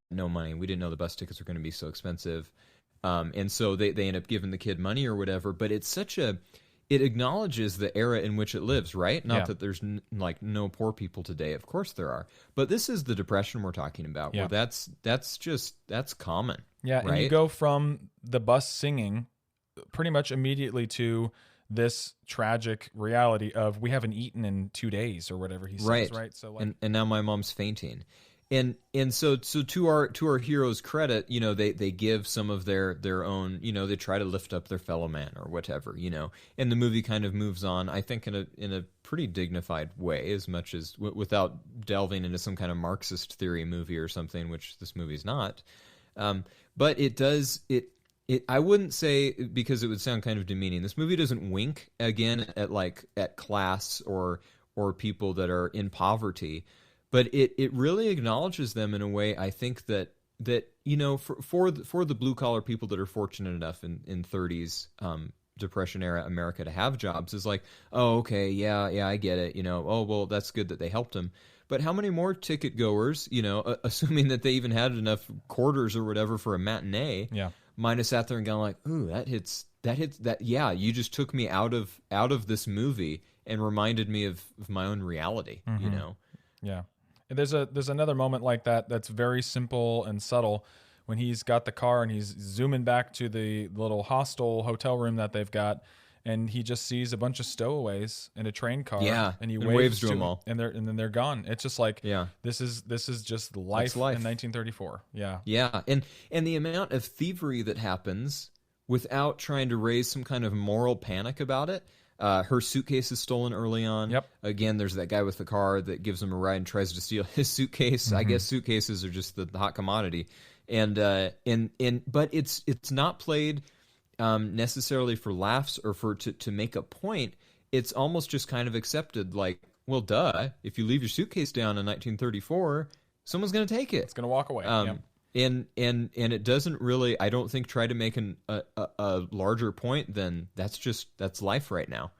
no money. We didn't know the bus tickets were going to be so expensive. And so they end up giving the kid money or whatever, but it's it acknowledges the era in which it lives, right? Not that there's like no poor people today. Of course there are. But this is the Depression we're talking about, where that's common. Yeah, right? and you go from the bus singing pretty much immediately to this tragic reality of we haven't eaten in 2 days or whatever he says, right? So like, and now my mom's fainting. And so to our heroes' credit, you know, they give some of their own, you know, they try to lift up their fellow man or whatever, you know, and the movie kind of moves on, I think, in a pretty dignified way, as much as without delving into some kind of Marxist theory movie or something, which this movie's not. But it does I wouldn't say, because it would sound kind of demeaning, this movie doesn't wink again at class or people that are in poverty. But it really acknowledges them in a way, I think, that you know, for the blue collar people that are fortunate enough in 30s Depression era America to have jobs is like, oh, okay, yeah, I get it, you know, oh, well, that's good that they helped them. But how many more ticket goers, you know, assuming that they even had enough quarters or whatever for a matinee, might have sat there and gone like, ooh, that hits, yeah, you just took me out of this movie and reminded me of my own reality, you know? Yeah. There's another moment like that that's very simple and subtle when he's got the car and he's zooming back to the little hostel hotel room that they've got, and he just sees a bunch of stowaways in a train car, and he waves to them all, and then they're gone. It's just like, this is just life in 1934. Yeah, and the amount of thievery that happens without trying to raise some kind of moral panic about it. Her suitcase is stolen early on. Yep. Again, there's that guy with the car that gives him a ride and tries to steal his suitcase. I guess suitcases are just the hot commodity, but it's not played necessarily for laughs or to make a point. It's almost just kind of accepted, like, well, duh. If you leave your suitcase down in 1934, someone's going to take it. It's going to walk away. And it doesn't really, I don't think, try to make a larger point than that's life right now.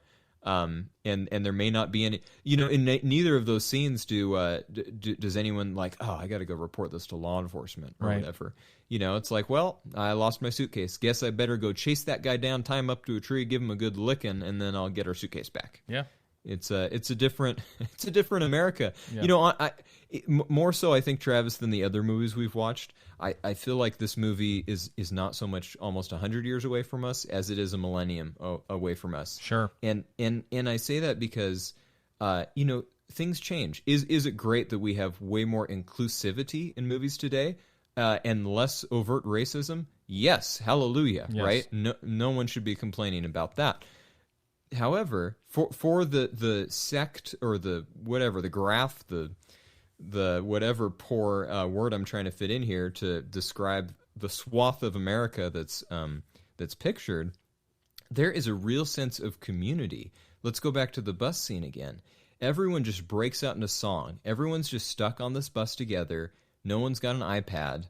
And there may not be any, you know, in neither of those scenes does anyone like, oh, I got to go report this to law enforcement or whatever. You know, it's like, well, I lost my suitcase. Guess I better go chase that guy down, tie him up to a tree, give him a good licking, and then I'll get our suitcase back. Yeah. It's a different America. Yeah. You know, more so, I think, Travis, than the other movies we've watched. I feel like this movie is not so much almost 100 years away from us as it is a millennium away from us. Sure. And I say that because, you know, things change. Is it great that we have way more inclusivity in movies today and less overt racism? Yes, hallelujah. Yes. Right? No one should be complaining about that. However, for the sect or the whatever, the graph, the whatever poor word I'm trying to fit in here to describe the swath of America that's pictured, there is a real sense of community. Let's go back to the bus scene again. Everyone just breaks out into song. Everyone's just stuck on this bus together. No one's got an iPad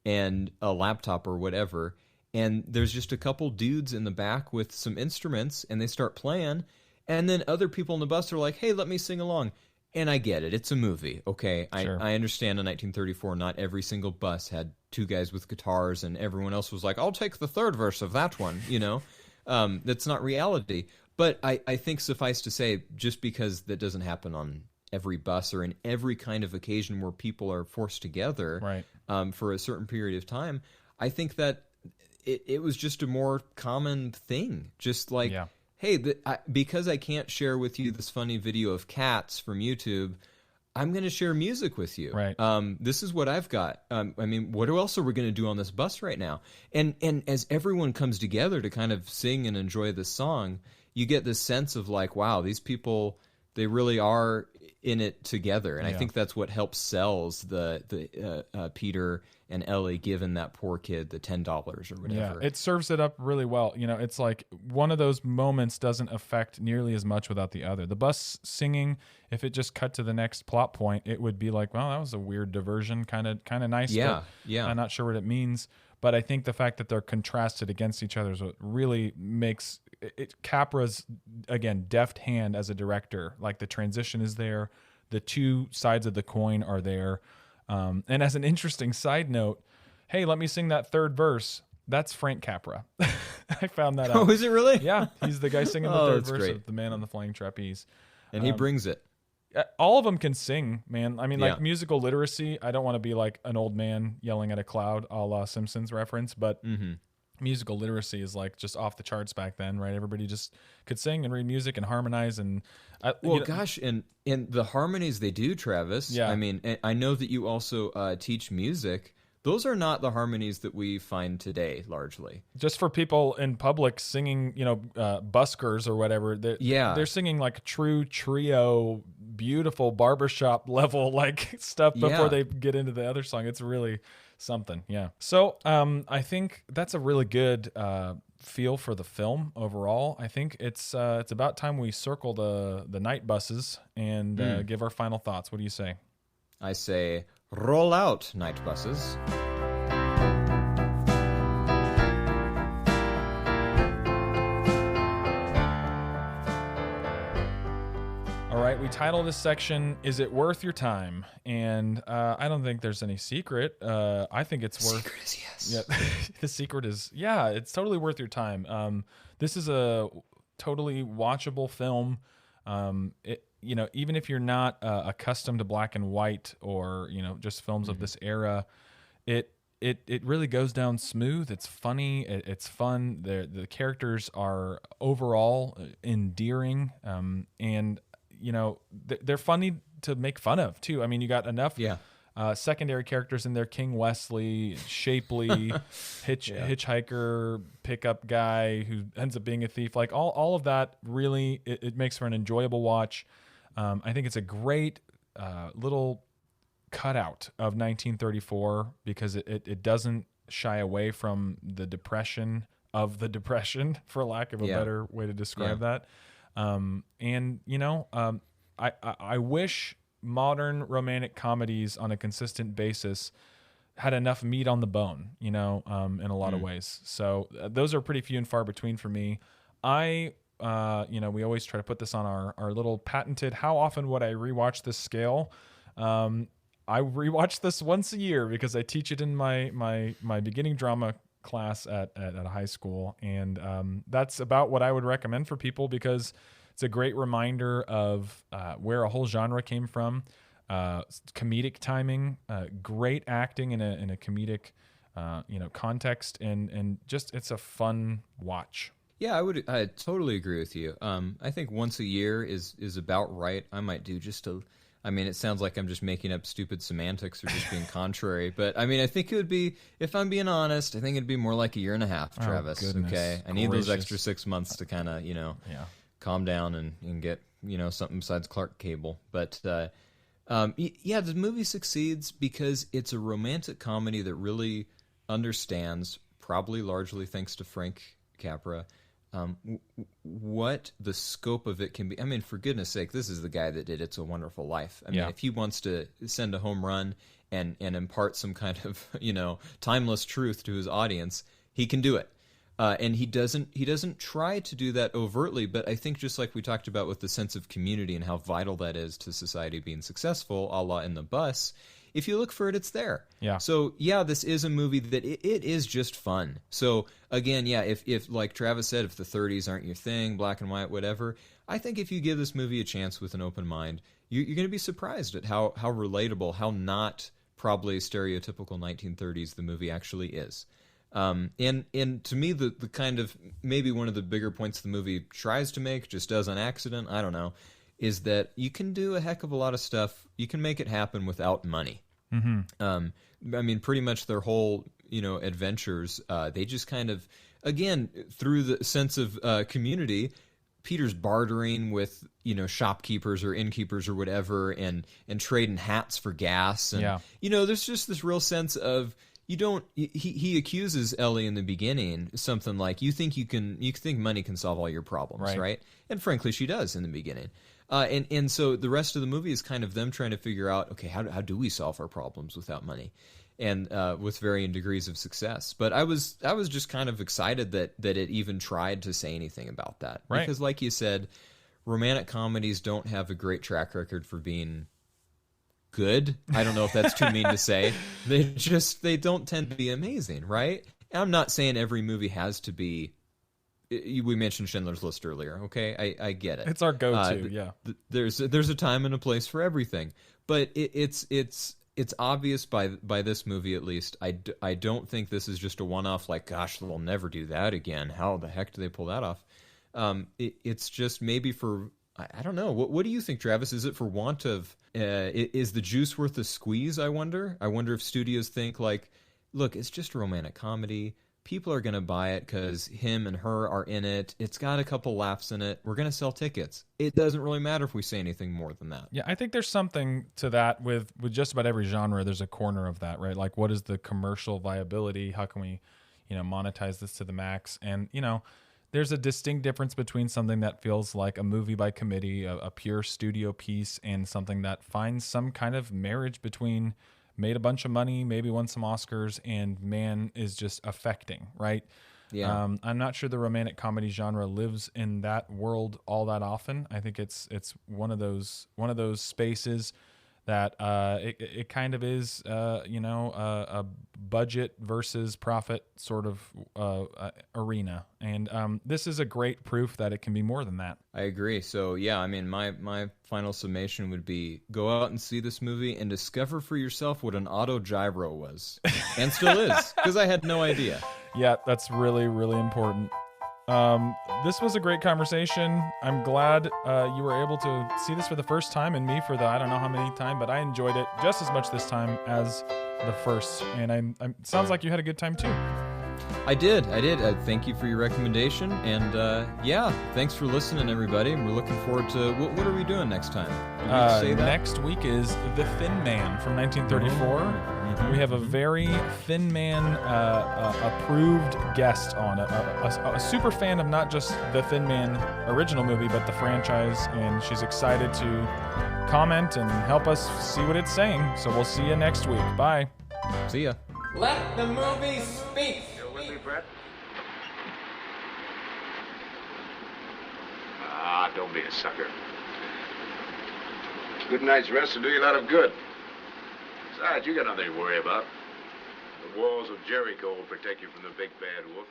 and a laptop or whatever. And there's just a couple dudes in the back with some instruments, and they start playing, And then other people on the bus are like, hey, let me sing along. And I get it. It's a movie, okay? Sure. I understand in 1934, not every single bus had two guys with guitars, and everyone else was like, I'll take the third verse of that one, you know? That's not reality. But I think suffice to say, just because that doesn't happen on every bus or in every kind of occasion where people are forced together right. For a certain period of time, I think that it was just a more common thing. Just like, hey, because I can't share with you this funny video of cats from YouTube, I'm going to share music with you. Right. This is what I've got. I mean, what else are we going to do on this bus right now? And as everyone comes together to kind of sing and enjoy this song, you get this sense of like, wow, these people, they really are in it together. And I think that's what helps sells the Peter and Ellie giving that poor kid the $10 or whatever. Yeah, it serves it up really well. You know, it's like one of those moments doesn't affect nearly as much without the other. The bus singing, if it just cut to the next plot point, it would be like, well, that was a weird diversion, kind of nice. Yeah, but I'm not sure what it means. But I think the fact that they're contrasted against each other is what really makes it. Capra's, again, deft hand as a director. Like the transition is there. The two sides of the coin are there. And as an interesting side note, hey, let me sing that third verse. That's Frank Capra. I found that out. Oh, is it really? Yeah, he's the guy singing the third verse great. of The Man on the Flying Trapeze. And he brings it. All of them can sing, man. I mean, like Yeah. musical literacy. I don't want to be like an old man yelling at a cloud, a la Simpsons reference, but musical literacy is like just off the charts back then, right? Everybody just could sing and read music and harmonize. And Gosh, and the harmonies they do, Travis. Yeah. I mean, I know that you also teach music. Those are not the harmonies that we find today, largely. just for people in public singing, buskers or whatever. They're singing like true trio, beautiful barbershop level like stuff before they get into the other song. It's really something. Yeah. So I think that's a really good feel for the film overall. I think it's about time we circle the night buses and give our final thoughts. What do you say? I say, roll out, night buses. All right, we title this section, Is It Worth Your Time? And I don't think there's any secret. I think it's worth... Secret is yes. Yeah, the secret is, it's totally worth your time. This is a totally watchable film. Even if you're not accustomed to black and white or, just films of this era, it really goes down smooth. It's funny. It's fun. The characters are overall endearing. And they're funny to make fun of too. I mean, you got enough secondary characters in there: King Wesley, Shapley, hitchhiker, pickup guy who ends up being a thief. Like all of that, really, it makes for an enjoyable watch. I think it's a great little cutout of 1934 because it doesn't shy away from the depression of the depression, for lack of a better way to describe that. I wish modern romantic comedies on a consistent basis had enough meat on the bone, in a lot of ways. So those are pretty few and far between for me. We always try to put this on our little patented, how often would I rewatch this scale? I rewatch this once a year because I teach it in my beginning drama class at a high school. And that's about what I would recommend for people because it's a great reminder of where a whole genre came from. Comedic timing, great acting in a comedic, context, and just it's a fun watch. Yeah, I totally agree with you. I think once a year is about right. I might do it sounds like I'm just making up stupid semantics or just being contrary, but I mean, I think it would be, if I'm being honest, I think it'd be more like a year and a half, Travis. Goodness I need gracious. those extra 6 months to kind of, calm down and get, something besides Clark Gable. But, the movie succeeds because it's a romantic comedy that really understands, probably largely thanks to Frank Capra, what the scope of it can be. I mean, for goodness sake, this is the guy that did It's a Wonderful Life. I mean, if he wants to send a home run and impart some kind of, timeless truth to his audience, he can do it. And he doesn't try to do that overtly, but I think just like we talked about with the sense of community and how vital that is to society being successful, a la In the Bus, if you look for it, it's there. Yeah. So yeah, this is a movie that it is just fun. So again, yeah, if like Travis said, if the 30s aren't your thing, black and white, whatever, I think if you give this movie a chance with an open mind, you're going to be surprised at how relatable, how not probably stereotypical 1930s the movie actually is. And to me, the kind of maybe one of the bigger points the movie tries to make, just does on accident, I don't know, is that you can do a heck of a lot of stuff. You can make it happen without money. I mean, pretty much their whole, adventures, they just kind of, again, through the sense of community, Peter's bartering with, shopkeepers or innkeepers or whatever, and trading hats for gas. And, there's just this real sense of, he accuses Ellie in the beginning something like, you think money can solve all your problems, right? And frankly, she does in the beginning. And so the rest of the movie is kind of them trying to figure out, okay, how do we solve our problems without money, and with varying degrees of success. But I was just kind of excited that it even tried to say anything about that, because like you said, romantic comedies don't have a great track record for being good. I don't know if that's too mean to say. They don't tend to be amazing, right? And I'm not saying every movie has to be. We mentioned Schindler's List earlier. Okay, I get it. It's our go-to. There's a time and a place for everything, but it's obvious by this movie at least. I don't think this is just a one-off. Like, gosh, they'll never do that again. How the heck do they pull that off? It's just maybe for, I don't know. What do you think, Travis? Is it for want of? Is the juice worth the squeeze? I wonder if studios think like, look, it's just a romantic comedy. People are going to buy it because him and her are in it. It's got a couple laughs in it. We're going to sell tickets. It doesn't really matter if we say anything more than that. Yeah, I think there's something to that with just about every genre. There's a corner of that, right? Like, what is the commercial viability? How can we, monetize this to the max? And, there's a distinct difference between something that feels like a movie by committee, a pure studio piece, and something that finds some kind of marriage between made a bunch of money, maybe won some Oscars, and man is just affecting, right? Yeah. I'm not sure the romantic comedy genre lives in that world all that often. I think it's one of those spaces that it kind of is, a budget versus profit sort of arena. And this is a great proof that it can be more than that. I agree. So, yeah, I mean, my final summation would be go out and see this movie and discover for yourself what an autogyro was. And still is, because I had no idea. Yeah, that's really, really important. This was a great conversation. I'm glad you were able to see this for the first time, and me for the I don't know how many time, but I enjoyed it just as much this time as the first. And it sounds like you had a good time too. I did. Thank you for your recommendation, and thanks for listening, everybody. We're looking forward to what are we doing next time? Next week is The Thin Man from 1934. We have a very Thin Man approved guest on, a super fan of not just the Thin Man original movie, but the franchise, and she's excited to comment and help us see what it's saying. So we'll see you next week. Bye. See ya. Let the movie speak. You with me, Brett? Don't be a sucker. Good night's rest will do you a lot of good. Besides, you got nothing to worry about. The walls of Jericho will protect you from the big bad wolf.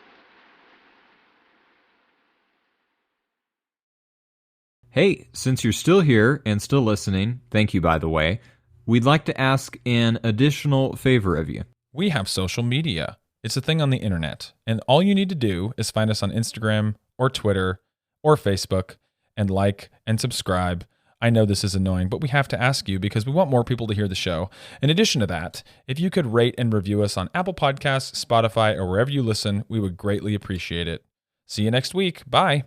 Hey, since you're still here and still listening, thank you, by the way, we'd like to ask an additional favor of you. We have social media. It's a thing on the internet, and all you need to do is find us on Instagram or Twitter or Facebook and like and subscribe. I know this is annoying, but we have to ask you because we want more people to hear the show. In addition to that, if you could rate and review us on Apple Podcasts, Spotify, or wherever you listen, we would greatly appreciate it. See you next week. Bye.